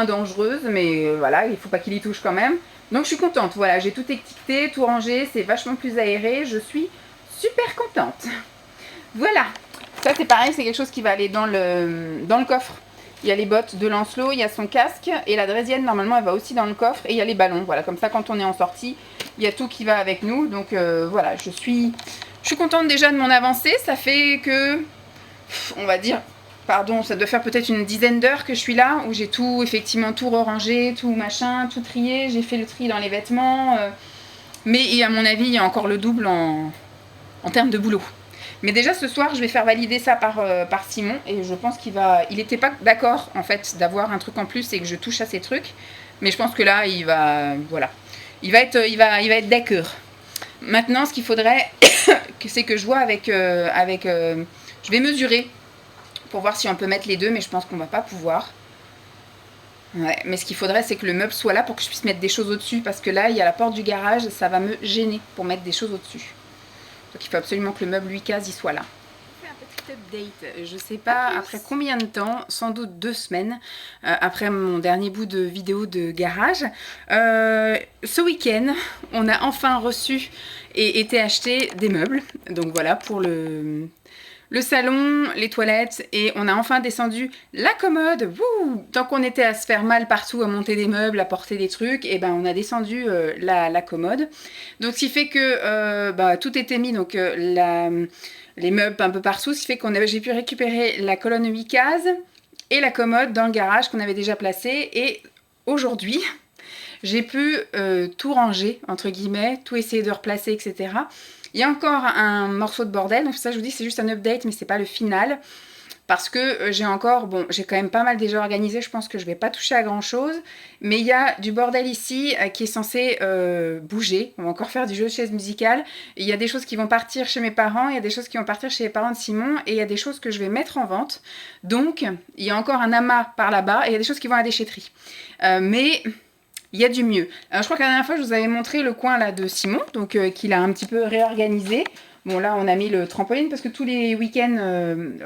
dangereuses, mais voilà, il faut pas qu'il y touche quand même. Donc je suis contente, voilà, j'ai tout étiqueté, tout rangé, c'est vachement plus aéré, je suis super contente. Voilà, ça c'est pareil, c'est quelque chose qui va aller dans le coffre. Il y a les bottes de Lancelot, il y a son casque, et la draisienne normalement elle va aussi dans le coffre, et il y a les ballons, voilà, comme ça quand on est en sortie, il y a tout qui va avec nous. Donc voilà, je suis contente déjà de mon avancée. Ça fait que, on va dire, pardon, ça doit faire peut-être une dizaine d'heures que je suis là, où j'ai tout, effectivement, tout rangé, tout machin, tout trié. J'ai fait le tri dans les vêtements. Mais à mon avis, il y a encore le double en termes de boulot. Mais déjà, ce soir, je vais faire valider ça par Simon. Et je pense qu'il n'était pas d'accord, en fait, d'avoir un truc en plus et que je touche à ces trucs. Mais je pense que là, il va être d'accord. Maintenant, ce qu'il faudrait, c'est que je vois je vais mesurer pour voir si on peut mettre les deux, mais je pense qu'on va pas pouvoir. Ouais, mais ce qu'il faudrait, c'est que le meuble soit là pour que je puisse mettre des choses au-dessus, parce que là, il y a la porte du garage, ça va me gêner pour mettre des choses au-dessus. Donc il faut absolument que le meuble lui case, il soit là. Un petit update, je sais pas après combien de temps, sans doute 2 semaines, après mon dernier bout de vidéo de garage. Ce week-end, on a enfin reçu et été acheter des meubles. Donc voilà, pour le le salon, les toilettes, et on a enfin descendu la commode. Wouh, tant qu'on était à se faire mal partout, à monter des meubles, à porter des trucs, et ben on a descendu la commode. Donc ce qui fait que tout était mis, donc les meubles un peu partout, ce qui fait j'ai pu récupérer la colonne 8 cases et la commode dans le garage qu'on avait déjà placé. Et aujourd'hui, j'ai pu tout ranger, entre guillemets, tout essayer de replacer, etc. Il y a encore un morceau de bordel, donc ça je vous dis c'est juste un update, mais c'est pas le final. Parce que j'ai quand même pas mal déjà organisé, je pense que je vais pas toucher à grand chose. Mais il y a du bordel ici qui est censé bouger. On va encore faire du jeu de chaise musicale. Il y a des choses qui vont partir chez mes parents, il y a des choses qui vont partir chez les parents de Simon, et il y a des choses que je vais mettre en vente. Donc, il y a encore un amas par là-bas, et il y a des choses qui vont à la déchetterie. Mais il y a du mieux. Alors, je crois que la dernière fois, je vous avais montré le coin là de Simon, donc qu'il a un petit peu réorganisé. Bon, là, on a mis le trampoline parce que tous les week-ends,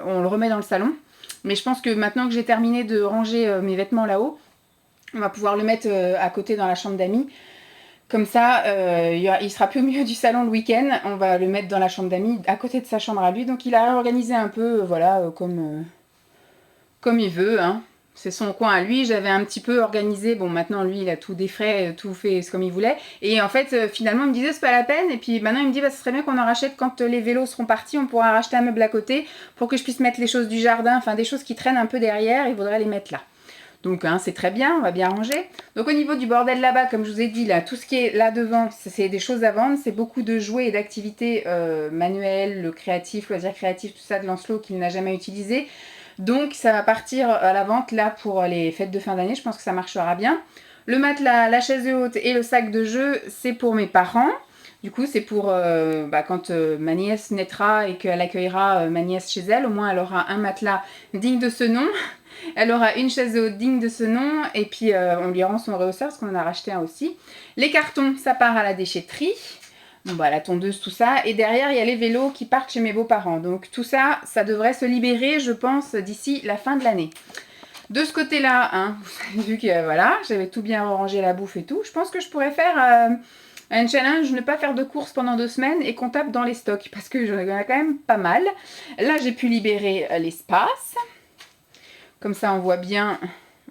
on le remet dans le salon. Mais je pense que maintenant que j'ai terminé de ranger mes vêtements là-haut, on va pouvoir le mettre à côté dans la chambre d'amis. Comme ça, il sera plus au milieu du salon le week-end. On va le mettre dans la chambre d'amis, à côté de sa chambre à lui. Donc, il a réorganisé un peu, comme il veut, hein. C'est son coin à lui. J'avais un petit peu organisé. Bon, maintenant, lui, il a tout défait, tout fait comme il voulait. Et en fait, finalement, il me disait, c'est pas la peine. Et puis maintenant, il me dit, ce serait bien qu'on en rachète quand les vélos seront partis. On pourra racheter un meuble à côté pour que je puisse mettre les choses du jardin. Enfin, des choses qui traînent un peu derrière. Il faudrait les mettre là. Donc, hein, c'est très bien. On va bien ranger. Donc, au niveau du bordel là-bas, comme je vous ai dit, là, tout ce qui est là devant, c'est des choses à vendre. C'est beaucoup de jouets et d'activités manuelles, le créatif, loisirs créatifs, tout ça de Lancelot qu'il n'a jamais utilisé. Donc ça va partir à la vente là pour les fêtes de fin d'année, je pense que ça marchera bien. Le matelas, la chaise haute et le sac de jeu, c'est pour mes parents. Du coup, c'est pour quand ma nièce naîtra et qu'elle accueillera ma nièce chez elle, au moins elle aura un matelas digne de ce nom. Elle aura une chaise haute digne de ce nom et puis on lui rend son rehausseur parce qu'on en a racheté un aussi. Les cartons, ça part à la déchetterie. Bon bah la tondeuse, tout ça. Et derrière, il y a les vélos qui partent chez mes beaux-parents. Donc tout ça, ça devrait se libérer, je pense, d'ici la fin de l'année. De ce côté-là, hein, vous avez vu que voilà, j'avais tout bien rangé, la bouffe et tout. Je pense que je pourrais faire un challenge, ne pas faire de courses pendant 2 semaines et qu'on tape dans les stocks. Parce que j'en ai quand même pas mal. Là, j'ai pu libérer l'espace. Comme ça, on voit bien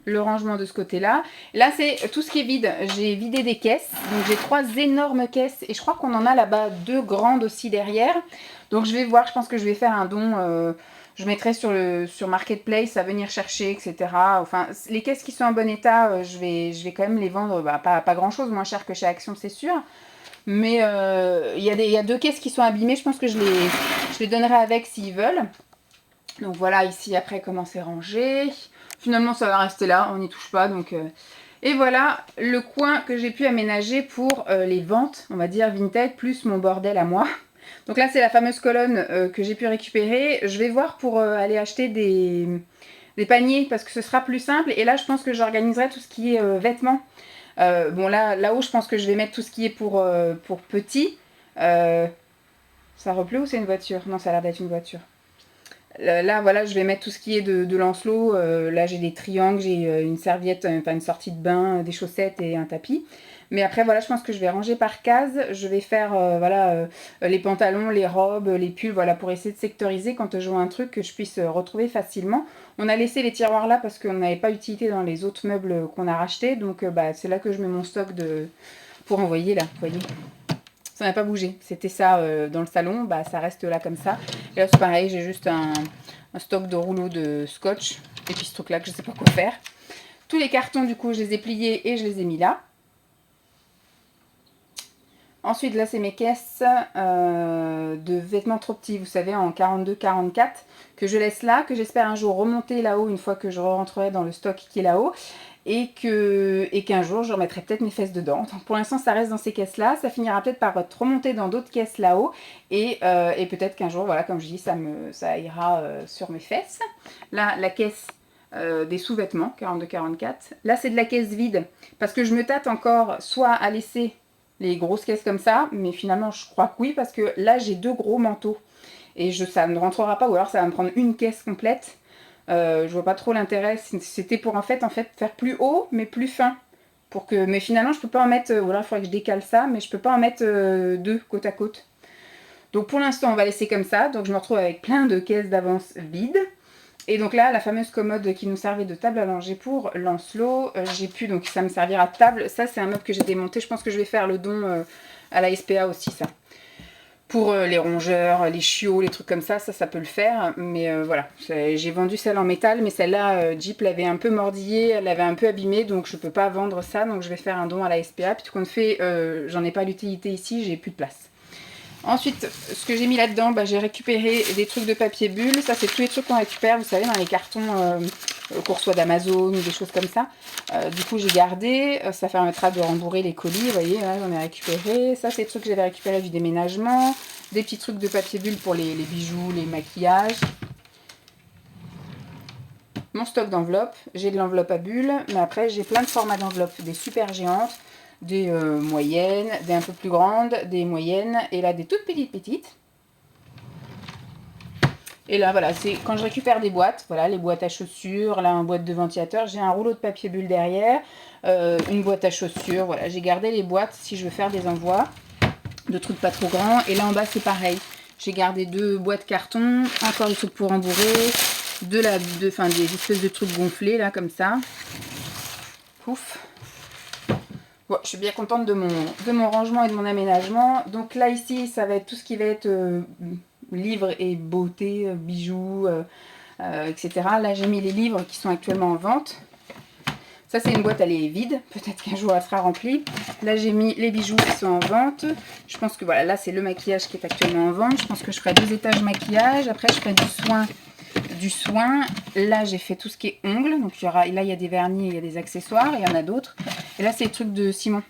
le rangement de ce côté-là. Là, c'est tout ce qui est vide. J'ai vidé des caisses. Donc, j'ai 3 énormes caisses. Et je crois qu'on en a là-bas 2 grandes aussi derrière. Donc, je vais voir. Je pense que je vais faire un don. Je mettrai sur Marketplace à venir chercher, etc. Enfin, les caisses qui sont en bon état, je vais quand même les vendre. Pas grand-chose. Moins cher que chez Action, c'est sûr. Mais il y a 2 caisses qui sont abîmées. Je pense que je les donnerai avec s'ils veulent. Donc voilà, ici après comment c'est rangé. Finalement ça va rester là, on n'y touche pas. Et voilà le coin que j'ai pu aménager pour les ventes, on va dire vintage, plus mon bordel à moi. Donc là c'est la fameuse colonne que j'ai pu récupérer. Je vais voir pour aller acheter des paniers parce que ce sera plus simple. Et là je pense que j'organiserai tout ce qui est vêtements. Bon là-haut je pense que je vais mettre tout ce qui est pour petits. Ça repleut ou c'est une voiture? Non, ça a l'air d'être une voiture. Là, voilà, je vais mettre tout ce qui est de Lancelot. Là, j'ai des triangles, j'ai une serviette, enfin une sortie de bain, des chaussettes et un tapis. Mais après, voilà, je pense que je vais ranger par case. Je vais faire, les pantalons, les robes, les pulls, voilà, pour essayer de sectoriser quand je vois un truc que je puisse retrouver facilement. On a laissé les tiroirs là parce qu'on n'avait pas utilité dans les autres meubles qu'on a rachetés. Donc, c'est là que je mets mon stock pour envoyer là, vous voyez. Ça n'a pas bougé. C'était ça dans le salon, ça reste là comme ça. Et là c'est pareil, j'ai juste un stock de rouleaux de scotch. Et puis ce truc là que je ne sais pas quoi faire. Tous les cartons du coup je les ai pliés et je les ai mis là. Ensuite là c'est mes caisses de vêtements trop petits, vous savez en 42-44 que je laisse là, que j'espère un jour remonter là-haut une fois que je rentrerai dans le stock qui est là-haut. Et qu'un jour je remettrai peut-être mes fesses dedans. Donc pour l'instant ça reste dans ces caisses là, ça finira peut-être par être remonté dans d'autres caisses là-haut et peut-être qu'un jour, voilà, comme je dis, ça ira sur mes fesses. Là la caisse des sous-vêtements 42-44, là c'est de la caisse vide parce que je me tâte encore soit à laisser les grosses caisses comme ça, mais finalement je crois que oui parce que là j'ai 2 gros manteaux et ça ne rentrera pas ou alors ça va me prendre une caisse complète. Je vois pas trop l'intérêt. C'était pour en fait faire plus haut mais plus fin. Mais finalement je peux pas en mettre, ou alors il faudrait que je décale ça, mais je peux pas en mettre 2 côte à côte. Donc pour l'instant, on va laisser comme ça. Donc je me retrouve avec plein de caisses d'avance vides. Et donc là, la fameuse commode qui nous servait de table à langer pour Lancelot, j'ai pu, donc ça me servira de table. Ça, c'est un meuble que j'ai démonté. Je pense que je vais faire le don à la SPA aussi, ça. Pour les rongeurs, les chiots, les trucs comme ça, ça peut le faire. Mais voilà, j'ai vendu celle en métal, mais celle-là, Jeep l'avait un peu mordillée, elle l'avait un peu abîmée, donc je peux pas vendre ça. Donc je vais faire un don à la SPA. Puis tout compte fait, j'en ai pas l'utilité ici, j'ai plus de place. Ensuite, ce que j'ai mis là-dedans, j'ai récupéré des trucs de papier bulle. Ça, c'est tous les trucs qu'on récupère, vous savez, dans les cartons qu'on reçoit d'Amazon ou des choses comme ça. Du coup, j'ai gardé. Ça permettra de rembourrer les colis. Vous voyez, là, j'en ai récupéré. Ça, c'est des trucs que j'avais récupérés du déménagement. Des petits trucs de papier bulle pour les bijoux, les maquillages. Mon stock d'enveloppes. J'ai de l'enveloppe à bulles, mais après, j'ai plein de formats d'enveloppes. Des super géantes, des moyennes, des un peu plus grandes, des moyennes, et là, des toutes petites. Et là, voilà, c'est quand je récupère des boîtes, voilà, les boîtes à chaussures, là, une boîte de ventilateur, j'ai un rouleau de papier bulle derrière, une boîte à chaussures, voilà, j'ai gardé les boîtes si je veux faire des envois, de trucs pas trop grands, et là en bas, c'est pareil. J'ai gardé 2 boîtes carton, encore des trucs pour rembourrer, des espèces de trucs gonflés, là, comme ça. Pouf. Bon, je suis bien contente de mon rangement et de mon aménagement. Donc là, ici, ça va être tout ce qui va être livres et beauté, bijoux, etc. Là, j'ai mis les livres qui sont actuellement en vente. Ça, c'est une boîte, elle est vide. Peut-être qu'un jour, elle sera remplie. Là, j'ai mis les bijoux qui sont en vente. Je pense que voilà, là, c'est le maquillage qui est actuellement en vente. Je pense que je ferai 2 étages maquillage. Après, je ferai du soin. Là, j'ai fait tout ce qui est ongles. Donc, là, il y a des vernis, il y a des accessoires. Il y en a d'autres. Et là, c'est les trucs de Simon.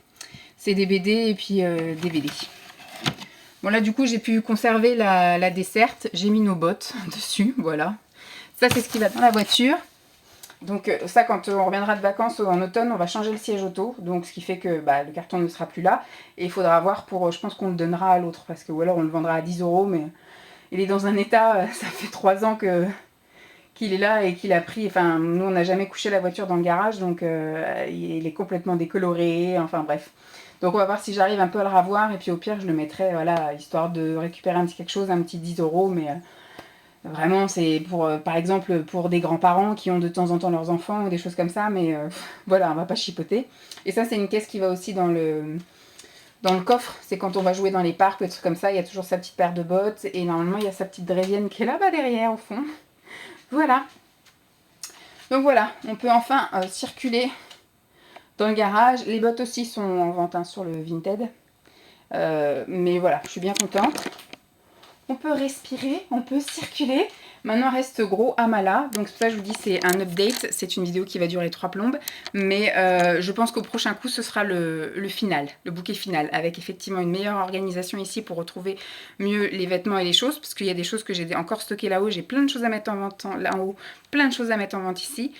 C'est des BD et puis des VD. Bon, là, du coup, j'ai pu conserver la desserte. J'ai mis nos bottes dessus. Voilà. Ça, c'est ce qui va dans la voiture. Donc ça, quand on reviendra de vacances en automne, on va changer le siège auto. Donc ce qui fait que le carton ne sera plus là. Et il faudra voir pour... Je pense qu'on le donnera à l'autre. Parce que ou alors on le vendra à 10 €. Mais il est dans un état... ça fait 3 ans qu'il est là et qu'il a pris... Enfin, nous, on n'a jamais couché la voiture dans le garage. Donc il est complètement décoloré. Enfin bref. Donc on va voir si j'arrive un peu à le ravoir. Et puis au pire, je le mettrai, voilà, histoire de récupérer un petit quelque chose, un petit 10 €. Mais... vraiment, c'est pour, par exemple, pour des grands-parents qui ont de temps en temps leurs enfants ou des choses comme ça, mais voilà, on va pas chipoter. Et ça, c'est une caisse qui va aussi dans le coffre. C'est quand on va jouer dans les parcs ou des trucs comme ça, il y a toujours sa petite paire de bottes. Et normalement, il y a sa petite draisienne qui est là-bas derrière, au fond. Voilà. Donc voilà, on peut enfin circuler dans le garage. Les bottes aussi sont en vente sur le Vinted. Mais voilà, je suis bien contente. On peut respirer, on peut circuler. Maintenant, reste gros Amala. Donc, c'est pour ça que je vous dis, c'est un update. C'est une vidéo qui va durer 3 plombes. Mais je pense qu'au prochain coup, ce sera le final, le bouquet final. Avec effectivement une meilleure organisation ici pour retrouver mieux les vêtements et les choses. Parce qu'il y a des choses que j'ai encore stockées là-haut. J'ai plein de choses à mettre en vente là en haut. Plein de choses à mettre en vente ici.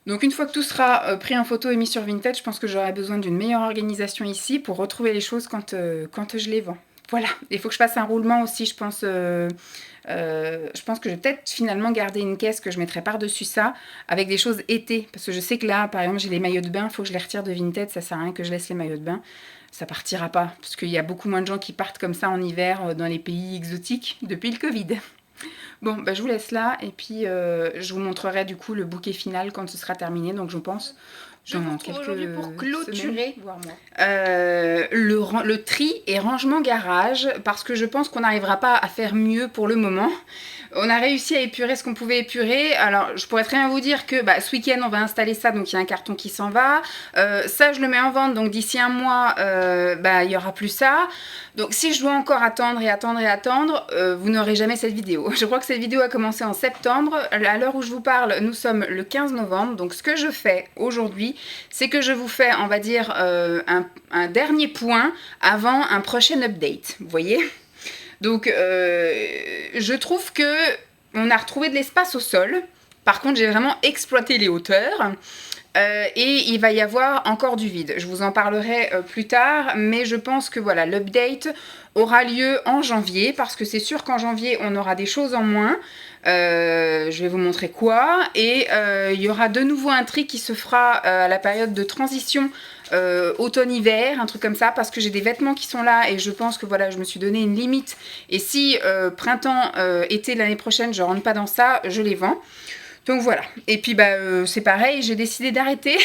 Donc une fois que tout sera pris en photo et mis sur Vinted, je pense que j'aurai besoin d'une meilleure organisation ici pour retrouver les choses quand je les vends. Voilà, il faut que je fasse un roulement aussi, je pense que je vais peut-être finalement garder une caisse que je mettrai par-dessus ça, avec des choses été. Parce que je sais que là, par exemple, j'ai les maillots de bain, il faut que je les retire de Vinted, ça sert à rien que je laisse les maillots de bain. Ça partira pas, parce qu'il y a beaucoup moins de gens qui partent comme ça en hiver dans les pays exotiques depuis le Covid. Bon, je vous laisse là, et puis je vous montrerai du coup le bouquet final quand ce sera terminé, donc je pense... Je vous retrouve aujourd'hui pour clôturer le tri et rangement garage, parce que je pense qu'on n'arrivera pas à faire mieux pour le moment. On a réussi à épurer ce qu'on pouvait épurer. Alors, je pourrais très bien vous dire que ce week-end, on va installer ça, donc il y a un carton qui s'en va. Ça, je le mets en vente, donc d'ici un mois, il n'y aura plus ça. Donc, si je dois encore attendre et attendre et attendre, vous n'aurez jamais cette vidéo. Je crois que cette vidéo a commencé en septembre. À l'heure où je vous parle, nous sommes le 15 novembre. Donc, ce que je fais aujourd'hui, c'est que je vous fais, on va dire, un dernier point avant un prochain update. Vous voyez ? Donc, je trouve que on a retrouvé de l'espace au sol. Par contre, j'ai vraiment exploité les hauteurs. et il va y avoir encore du vide. Je vous en parlerai plus tard, mais je pense que voilà, l'update aura lieu en janvier, parce que c'est sûr qu'en janvier, on aura des choses en moins. Je vais vous montrer quoi. Et il y aura de nouveau un tri qui se fera à la période de transition automne-hiver, un truc comme ça, parce que j'ai des vêtements qui sont là et je pense que voilà, je me suis donné une limite. Et si printemps-été de l'année prochaine, je rentre pas dans ça, je les vends. Donc voilà. Et puis c'est pareil, j'ai décidé d'arrêter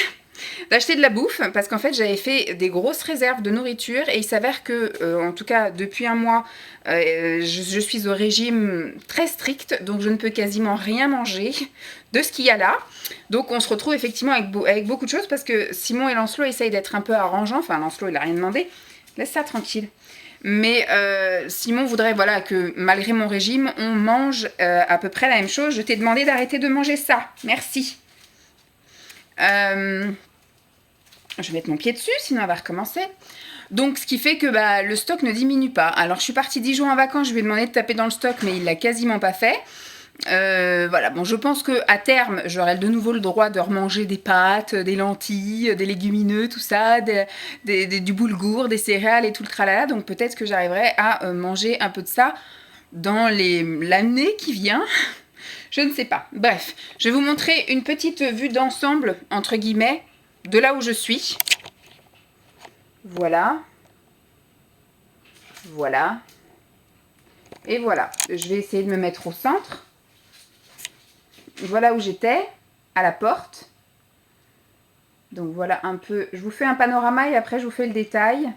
d'acheter de la bouffe parce qu'en fait j'avais fait des grosses réserves de nourriture et il s'avère que en tout cas depuis un mois je suis au régime très strict, donc je ne peux quasiment rien manger de ce qu'il y a là. Donc on se retrouve effectivement avec beaucoup de choses parce que Simon et Lancelot essayent d'être un peu arrangeants. Enfin Lancelot il a rien demandé, laisse ça tranquille. Mais Simon voudrait voilà, que malgré mon régime, on mange à peu près la même chose. Je t'ai demandé d'arrêter de manger ça. Merci. Je vais mettre mon pied dessus, sinon on va recommencer. Donc ce qui fait que le stock ne diminue pas. Alors je suis partie 10 jours en vacances, je lui ai demandé de taper dans le stock, mais il l'a quasiment pas fait. Voilà, bon, je pense qu'à terme, j'aurai de nouveau le droit de remanger des pâtes, des lentilles, des légumineux, tout ça, du boulgour, des céréales et tout le tralala. Donc peut-être que j'arriverai à manger un peu de ça dans l'année qui vient. Je ne sais pas. Bref, je vais vous montrer une petite vue d'ensemble, entre guillemets, de là où je suis. Voilà. Voilà. Et voilà. Je vais essayer de me mettre au centre. Voilà où j'étais, à la porte. Donc voilà un peu. Je vous fais un panorama et après je vous fais le détail.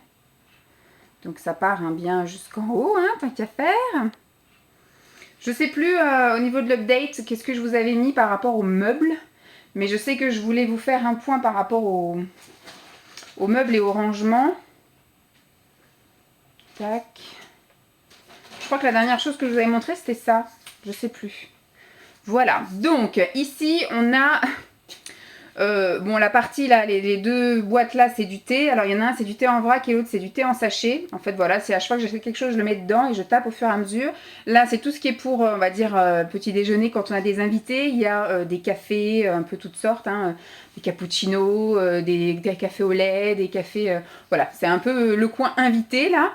Donc ça part bien jusqu'en haut, tant qu'à faire. Je sais plus au niveau de l'update, qu'est-ce que je vous avais mis par rapport aux meubles. Mais je sais que je voulais vous faire un point par rapport aux meubles et au rangement. Tac. Je crois que la dernière chose que je vous avais montré, c'était ça. Je sais plus. Voilà. Donc, ici, on a... la partie là, les deux boîtes là, c'est du thé. Alors, il y en a un, c'est du thé en vrac et l'autre, c'est du thé en sachet. En fait, voilà, c'est à chaque fois que j'achète quelque chose, je le mets dedans et je tape au fur et à mesure. Là, c'est tout ce qui est pour, on va dire, petit déjeuner quand on a des invités. Il y a des cafés, un peu toutes sortes, des cappuccinos, des cafés au lait, des cafés... voilà, c'est un peu le coin invité là.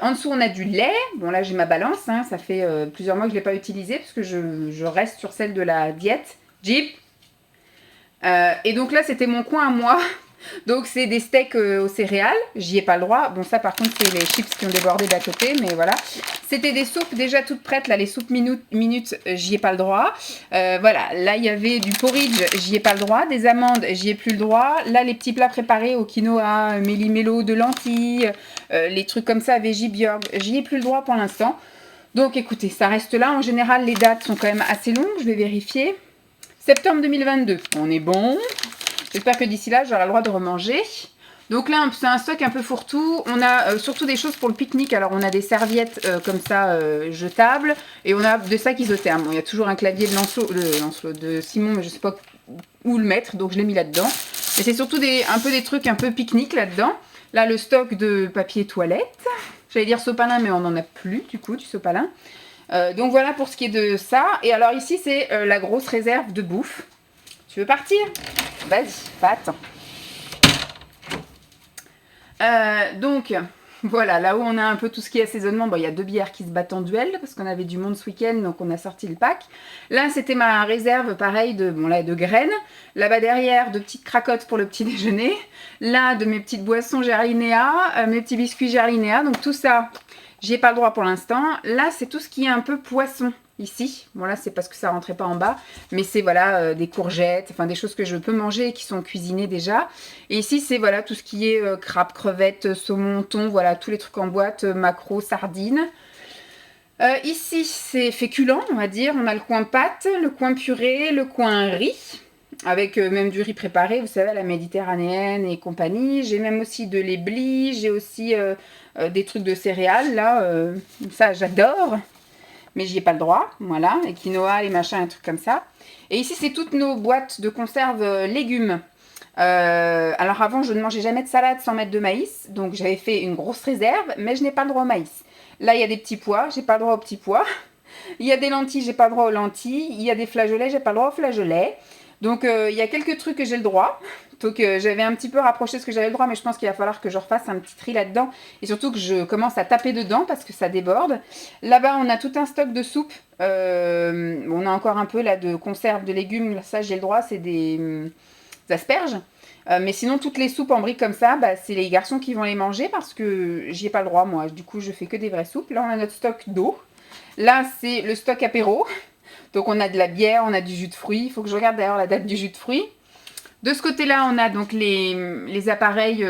En dessous, on a du lait. Bon, là, j'ai ma balance. Ça fait plusieurs mois que je ne l'ai pas utilisée parce que je reste sur celle de la diète. Jeep. Et donc là, c'était mon coin à moi. Donc, c'est des steaks aux céréales. J'y ai pas le droit. Bon, ça, par contre, c'est les chips qui ont débordé d'à côté. Mais voilà. C'était des soupes déjà toutes prêtes. Là, les soupes minutes, j'y ai pas le droit. Voilà. Là, il y avait du porridge. J'y ai pas le droit. Des amandes, j'y ai plus le droit. Là, les petits plats préparés au quinoa, méli-mélo de lentilles, les trucs comme ça, Veggie-Björg, j'y ai plus le droit pour l'instant. Donc, écoutez, ça reste là. En général, les dates sont quand même assez longues. Je vais vérifier. Septembre 2022, on est bon. J'espère que d'ici là, j'aurai le droit de remanger. Donc là, c'est un stock un peu fourre-tout. On a surtout des choses pour le pique-nique. Alors, on a des serviettes comme ça, jetables. Et on a des sacs isothermes. Bon, il y a toujours un clavier de Simon, mais je ne sais pas où le mettre. Donc, je l'ai mis là-dedans. Et c'est surtout un peu des trucs un peu pique-nique là-dedans. Là, le stock de papier toilette. J'allais dire sopalin, mais on n'en a plus, du coup, du sopalin. Donc voilà pour ce qui est de ça. Et alors ici, c'est la grosse réserve de bouffe. Tu veux partir? Vas-y, pas attends. Donc, voilà, là où on a un peu tout ce qui est assaisonnement, bon, il y a deux bières qui se battent en duel, parce qu'on avait du monde ce week-end, donc on a sorti le pack. Là, c'était ma réserve, pareil, de graines. Là-bas derrière, de petites cracottes pour le petit déjeuner. Là, de mes petites boissons Gerlinéa, mes petits biscuits Gerlinéa. Donc tout ça, j'y ai pas le droit pour l'instant. Là, c'est tout ce qui est un peu poisson. Ici, bon là c'est parce que ça rentrait pas en bas, mais c'est voilà des courgettes, enfin des choses que je peux manger et qui sont cuisinées déjà. Et ici c'est voilà tout ce qui est crabes, crevettes, saumon, thon, voilà tous les trucs en boîte, maquereaux, sardines. Ici c'est féculent on va dire, on a le coin pâte, le coin purée, le coin riz, avec même du riz préparé, vous savez, à la méditerranéenne et compagnie. J'ai même aussi de l'éblis, j'ai aussi des trucs de céréales là, ça j'adore. Mais j'y ai pas le droit, voilà, les quinoa, les machins, un truc comme ça. Et ici, c'est toutes nos boîtes de conserve légumes. Alors avant, je ne mangeais jamais de salade sans mettre de maïs, donc j'avais fait une grosse réserve, mais je n'ai pas le droit au maïs. Là, il y a des petits pois, j'ai pas le droit aux petits pois. Il y a des lentilles, j'ai pas le droit aux lentilles. Il y a des flageolets, j'ai pas le droit aux flageolets. Donc il y a quelques trucs que j'ai le droit. Donc j'avais un petit peu rapproché ce que j'avais le droit, mais je pense qu'il va falloir que je refasse un petit tri là-dedans. Et surtout que je commence à taper dedans parce que ça déborde. Là-bas, on a tout un stock de soupe. On a encore un peu là de conserve de légumes. Ça, j'ai le droit, c'est des asperges. Mais sinon, toutes les soupes en briques comme ça, bah, c'est les garçons qui vont les manger parce que j'y ai pas le droit, moi. Du coup, je fais que des vraies soupes. Là, on a notre stock d'eau. Là, c'est le stock apéro. Donc, on a de la bière, on a du jus de fruits. Il faut que je regarde d'ailleurs la date du jus de fruits. De ce côté-là, on a donc les appareils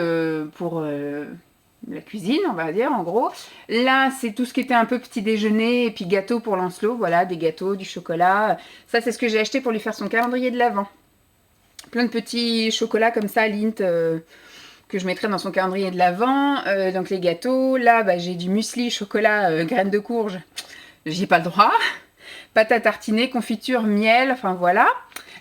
pour la cuisine, on va dire, en gros. Là, c'est tout ce qui était un peu petit déjeuner et puis gâteau pour Lancelot. Voilà, des gâteaux, du chocolat. Ça, c'est ce que j'ai acheté pour lui faire son calendrier de l'Avent. Plein de petits chocolats comme ça, Lindt, que je mettrai dans son calendrier de l'Avent. Donc les gâteaux. Là, bah, j'ai du muesli, chocolat, graines de courge. J'y ai pas le droit. Pâte à tartiner, confiture, miel, enfin voilà.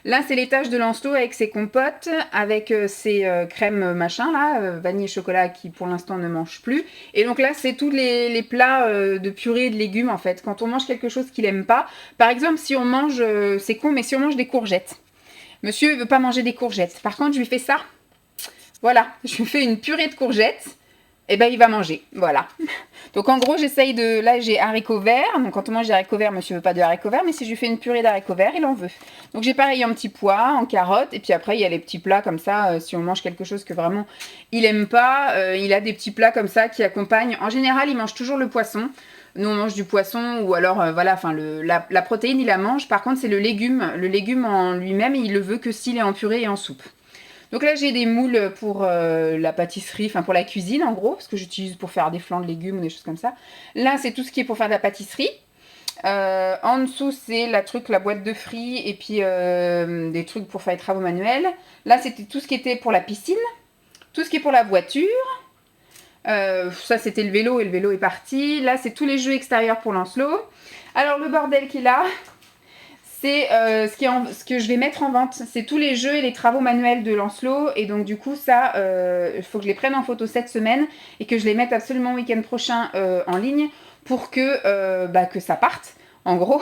Là, c'est l'étage de Lancelot avec ses compotes, avec ses crèmes machin, là, vanille et chocolat qui pour l'instant ne mange plus. Et donc là, c'est tous les plats de purée et de légumes en fait. Quand on mange quelque chose qu'il aime pas, par exemple, si on mange, c'est con, mais si on mange des courgettes. Monsieur ne veut pas manger des courgettes. Par contre, je lui fais ça. Voilà, je lui fais une purée de courgettes. Et ben il va manger, voilà. Donc en gros, j'essaye de... Là, j'ai haricots verts. Donc quand on mange des haricots verts, monsieur veut pas de haricots verts. Mais si je lui fais une purée d'haricots verts, il en veut. Donc j'ai pareil en petits pois, en carottes. Et puis après, il y a les petits plats comme ça. Si on mange quelque chose que vraiment il aime pas, il a des petits plats comme ça qui accompagnent. En général, il mange toujours le poisson. Nous, on mange du poisson ou alors, voilà, enfin, la protéine, il la mange. Par contre, c'est le légume. Le légume en lui-même, il le veut que s'il est en purée et en soupe. Donc là, j'ai des moules pour la pâtisserie, enfin pour la cuisine en gros, parce que j'utilise pour faire des flancs de légumes ou des choses comme ça. Là, c'est tout ce qui est pour faire de la pâtisserie. En dessous, c'est la boîte de fruits et puis des trucs pour faire les travaux manuels. Là, c'était tout ce qui était pour la piscine, tout ce qui est pour la voiture. Ça, c'était le vélo et le vélo est parti. Là, c'est tous les jeux extérieurs pour Lancelot. Alors, le bordel qu'il a, c'est ce que je vais mettre en vente. C'est tous les jeux et les travaux manuels de Lancelot. Et donc, du coup, ça, il faut que je les prenne en photo cette semaine et que je les mette absolument le week-end prochain en ligne pour que ça parte. En gros,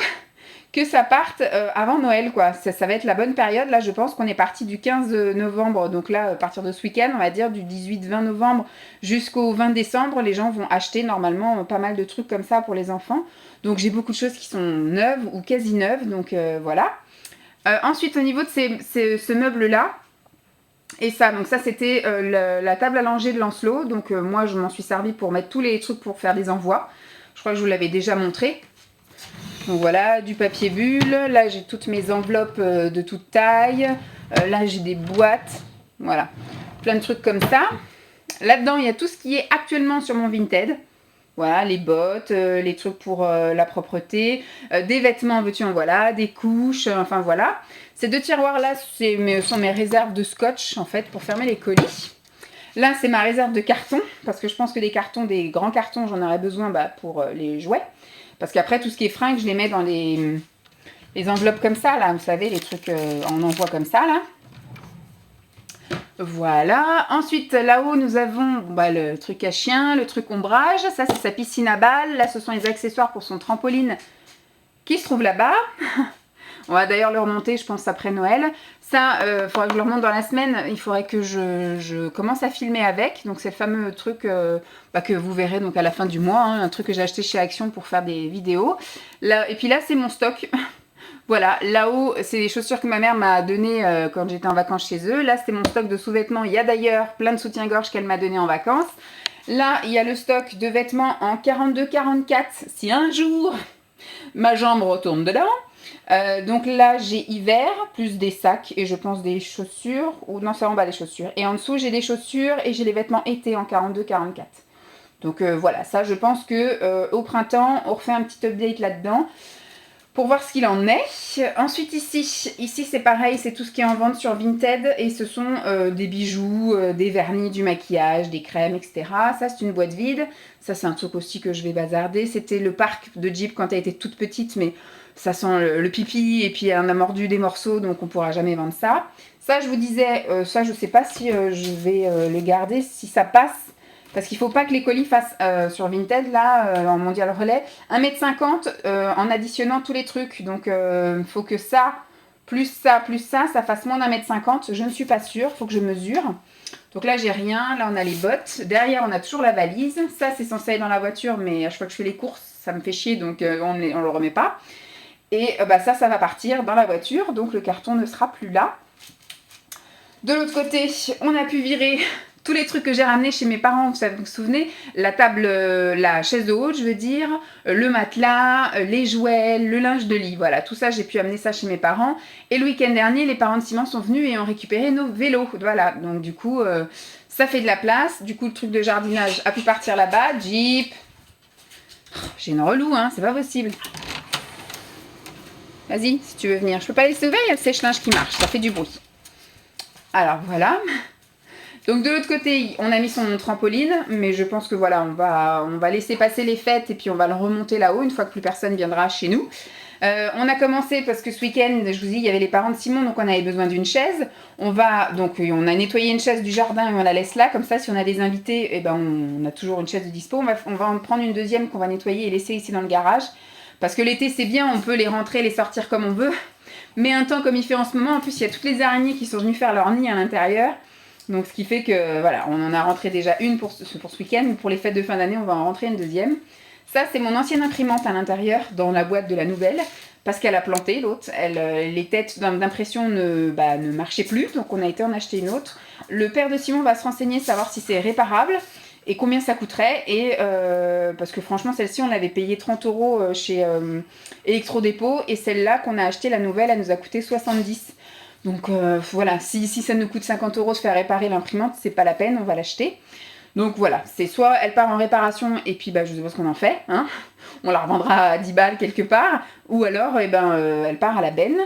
que ça parte avant Noël, quoi. Ça va être la bonne période. Là, je pense qu'on est parti du 15 novembre. Donc là, à partir de ce week-end, on va dire du 18-20 novembre jusqu'au 20 décembre, les gens vont acheter normalement pas mal de trucs comme ça pour les enfants. Donc j'ai beaucoup de choses qui sont neuves ou quasi neuves. Donc voilà. Ensuite, au niveau de ce meuble-là, et ça, donc ça c'était la table à langer de Lancelot. Donc moi, je m'en suis servi pour mettre tous les trucs pour faire des envois. Je crois que je vous l'avais déjà montré. Donc voilà, du papier bulle. Là, j'ai toutes mes enveloppes de toute taille. Là, j'ai des boîtes. Voilà, plein de trucs comme ça. Là-dedans, il y a tout ce qui est actuellement sur mon Vinted. Voilà, les bottes, les trucs pour la propreté, des vêtements, veux-tu en voilà, des couches, enfin voilà. Ces deux tiroirs-là sont mes réserves de scotch, en fait, pour fermer les colis. Là, c'est ma réserve de cartons, parce que je pense que des grands cartons, j'en aurais besoin pour les jouets. Parce qu'après, tout ce qui est fringues, je les mets dans les enveloppes comme ça, là, vous savez, les trucs en envoi comme ça, là. Voilà. Ensuite, là-haut, nous avons le truc à chien, le truc ombrage. Ça, c'est sa piscine à balles. Là, ce sont les accessoires pour son trampoline qui se trouve là-bas. On va d'ailleurs le remonter, je pense, après Noël. Ça, il faudra que je le remonte dans la semaine. Il faudrait que je commence à filmer avec. Donc, c'est le fameux truc que vous verrez donc à la fin du mois. Hein, un truc que j'ai acheté chez Action pour faire des vidéos. Là, et puis là, c'est mon stock. Voilà, là-haut, c'est les chaussures que ma mère m'a données quand j'étais en vacances chez eux. Là, c'était mon stock de sous-vêtements. Il y a d'ailleurs plein de soutiens-gorge qu'elle m'a donné en vacances. Là, il y a le stock de vêtements en 42-44. Si un jour, ma jambe retourne dedans. Donc là, j'ai hiver, plus des sacs et je pense des chaussures. Ou non, c'est en bas des chaussures. Et en dessous, j'ai des chaussures et j'ai les vêtements été en 42-44. Donc voilà, ça, je pense que au printemps, on refait un petit update là-dedans. Pour voir ce qu'il en est. Ensuite ici c'est pareil, c'est tout ce qui est en vente sur Vinted et ce sont des bijoux, des vernis, du maquillage, des crèmes, etc. Ça c'est une boîte vide. Ça c'est un truc aussi que je vais bazarder. C'était le parc de Jeep quand elle était toute petite, mais ça sent le pipi et puis on a mordu des morceaux donc on pourra jamais vendre ça. Ça je vous disais, ça je sais pas si je vais le garder, si ça passe. Parce qu'il ne faut pas que les colis fassent sur Vinted, là, en mondial relais, 1,50 m en additionnant tous les trucs. Donc, il faut que ça plus ça, ça fasse moins d'1,50 m. Je ne suis pas sûre, il faut que je mesure. Donc là, j'ai rien. Là, on a les bottes. Derrière, on a toujours la valise. Ça, c'est censé aller dans la voiture, mais à chaque fois que je fais les courses, ça me fait chier, donc on ne le remet pas. Et ça va partir dans la voiture, donc le carton ne sera plus là. De l'autre côté, on a pu virer tous les trucs que j'ai ramenés chez mes parents, vous vous souvenez, la table, la chaise de haute, je veux dire, le matelas, les jouets, le linge de lit, voilà, tout ça, j'ai pu amener ça chez mes parents. Et le week-end dernier, les parents de Simon sont venus et ont récupéré nos vélos, voilà, donc du coup, ça fait de la place. Du coup, le truc de jardinage a pu partir là-bas. Jeep, j'ai une relou, hein, c'est pas possible. Vas-y, si tu veux venir. Je peux pas laisser ouvert, il y a le sèche-linge qui marche, ça fait du bruit. Alors, voilà. Donc de l'autre côté, on a mis son trampoline, mais je pense que voilà, on va laisser passer les fêtes et puis on va le remonter là-haut une fois que plus personne viendra chez nous. On a commencé parce que ce week-end, je vous dis, il y avait les parents de Simon, donc on avait besoin d'une chaise. On a nettoyé une chaise du jardin et on la laisse là, comme ça si on a des invités, eh ben on a toujours une chaise de dispo. On va en prendre une deuxième qu'on va nettoyer et laisser ici dans le garage. Parce que l'été c'est bien, on peut les rentrer, les sortir comme on veut. Mais un temps comme il fait en ce moment, en plus il y a toutes les araignées qui sont venues faire leur nid à l'intérieur. Donc ce qui fait que voilà, on en a rentré déjà une pour ce week-end, mais pour les fêtes de fin d'année, on va en rentrer une deuxième. Ça, c'est mon ancienne imprimante à l'intérieur, dans la boîte de la nouvelle, parce qu'elle a planté l'autre. Les têtes d'impression ne marchaient plus, donc on a été en acheter une autre. Le père de Simon va se renseigner, savoir si c'est réparable et combien ça coûterait. Et parce que franchement, celle-ci, on l'avait payée 30 € chez Electrodépôt, et celle-là qu'on a acheté, la nouvelle, elle nous a coûté 70. Donc voilà, si ça nous coûte 50 € de faire réparer l'imprimante, c'est pas la peine, on va l'acheter. Donc voilà, c'est soit elle part en réparation et puis je sais pas ce qu'on en fait, hein, on la revendra à 10 balles quelque part, ou alors elle part à la benne.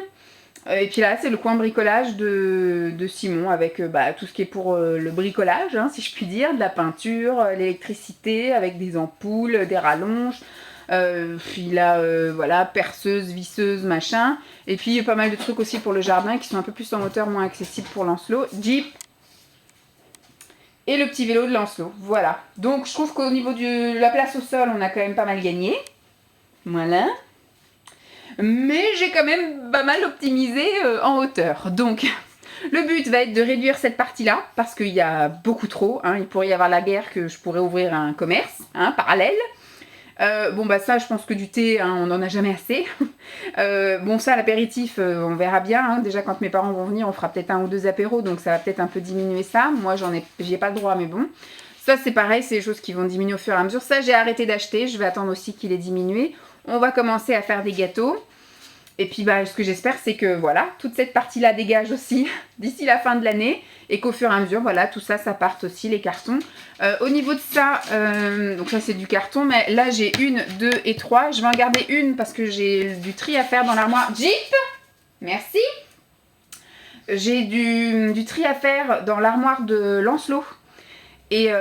Et puis là, c'est le coin bricolage de Simon avec tout ce qui est pour le bricolage, hein, si je puis dire, de la peinture, l'électricité avec des ampoules, des rallonges. Puis là, voilà, perceuse, visseuse, machin. Et puis il y a pas mal de trucs aussi pour le jardin qui sont un peu plus en hauteur, moins accessibles pour Lancelot. Jeep et le petit vélo de Lancelot. Voilà. Donc je trouve qu'au niveau de la place au sol, on a quand même pas mal gagné. Voilà. Mais j'ai quand même pas mal optimisé en hauteur. Donc le but va être de réduire cette partie-là, parce qu'il y a beaucoup trop. Hein. Il pourrait y avoir la guerre que je pourrais ouvrir un commerce parallèle. Ça, je pense que du thé, hein, on n'en a jamais assez. Ça, l'apéritif, on verra bien. Hein. Déjà, quand mes parents vont venir, on fera peut-être 1 ou 2 apéros, donc ça va peut-être un peu diminuer ça. Moi, j'y ai pas le droit, mais bon. Ça, c'est pareil, c'est des choses qui vont diminuer au fur et à mesure. Ça, j'ai arrêté d'acheter. Je vais attendre aussi qu'il ait diminué. On va commencer à faire des gâteaux. Et puis, ce que j'espère, c'est que, voilà, toute cette partie-là dégage aussi d'ici la fin de l'année. Et qu'au fur et à mesure, voilà, tout ça, ça parte aussi, les cartons. Au niveau de ça, donc ça, c'est du carton. Mais là, j'ai 1, 2 et 3. Je vais en garder une parce que j'ai du tri à faire dans l'armoire. Jeep, merci. J'ai du tri à faire dans l'armoire de Lancelot. Et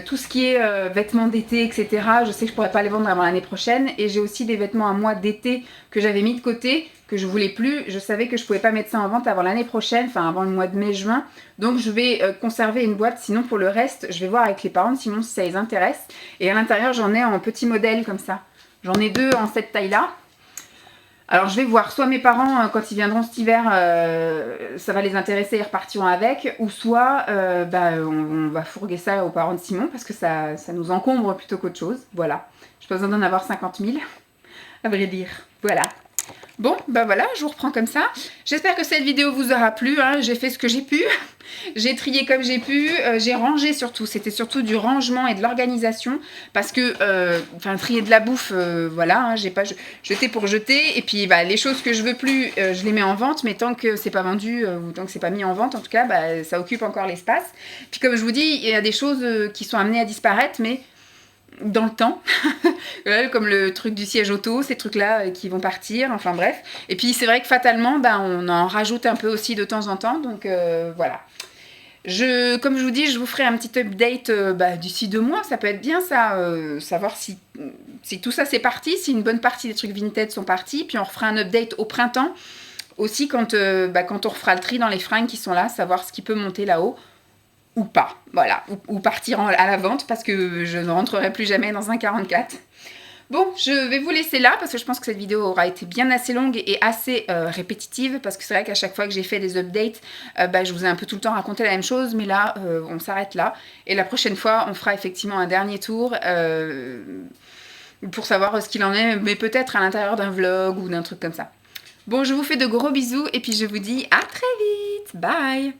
tout ce qui est vêtements d'été, etc. Je sais que je pourrais pas les vendre avant l'année prochaine. Et j'ai aussi des vêtements à moi d'été que j'avais mis de côté, que je voulais plus. Je savais que je pouvais pas mettre ça en vente avant l'année prochaine, enfin avant le mois de mai-juin. Donc je vais conserver une boîte. Sinon pour le reste, je vais voir avec les parents de Simon si ça les intéresse. Et à l'intérieur, j'en ai en petit modèle comme ça. J'en ai 2 en cette taille-là. Alors je vais voir, soit mes parents, quand ils viendront cet hiver, ça va les intéresser, ils repartiront avec, ou soit on va fourguer ça aux parents de Simon, parce que ça nous encombre plutôt qu'autre chose, voilà. Je n'ai pas besoin d'en avoir 50 000, à vrai dire, voilà. Bon, voilà, je vous reprends comme ça. J'espère que cette vidéo vous aura plu, hein. J'ai fait ce que j'ai pu, j'ai trié comme j'ai pu, j'ai rangé surtout, c'était surtout du rangement et de l'organisation, parce que, trier de la bouffe, voilà, hein, j'ai pas jeté pour jeter, et puis les choses que je veux plus, je les mets en vente, mais tant que c'est pas vendu, ou tant que c'est pas mis en vente, en tout cas, ça occupe encore l'espace. Puis comme je vous dis, il y a des choses qui sont amenées à disparaître, mais dans le temps, comme le truc du siège auto, ces trucs-là qui vont partir, enfin bref. Et puis c'est vrai que fatalement, on en rajoute un peu aussi de temps en temps, donc voilà. Comme je vous dis, je vous ferai un petit update d'ici 2 mois, ça peut être bien ça, savoir si tout ça c'est parti, si une bonne partie des trucs vintage sont partis, puis on refera un update au printemps, aussi quand on refera le tri dans les fringues qui sont là, savoir ce qui peut monter là-haut, ou pas, voilà, ou partir à la vente parce que je ne rentrerai plus jamais dans un 44. Bon, je vais vous laisser là parce que je pense que cette vidéo aura été bien assez longue et assez répétitive parce que c'est vrai qu'à chaque fois que j'ai fait des updates, je vous ai un peu tout le temps raconté la même chose, mais là, on s'arrête là. Et la prochaine fois, on fera effectivement un dernier tour pour savoir ce qu'il en est, mais peut-être à l'intérieur d'un vlog ou d'un truc comme ça. Bon, je vous fais de gros bisous et puis je vous dis à très vite. Bye!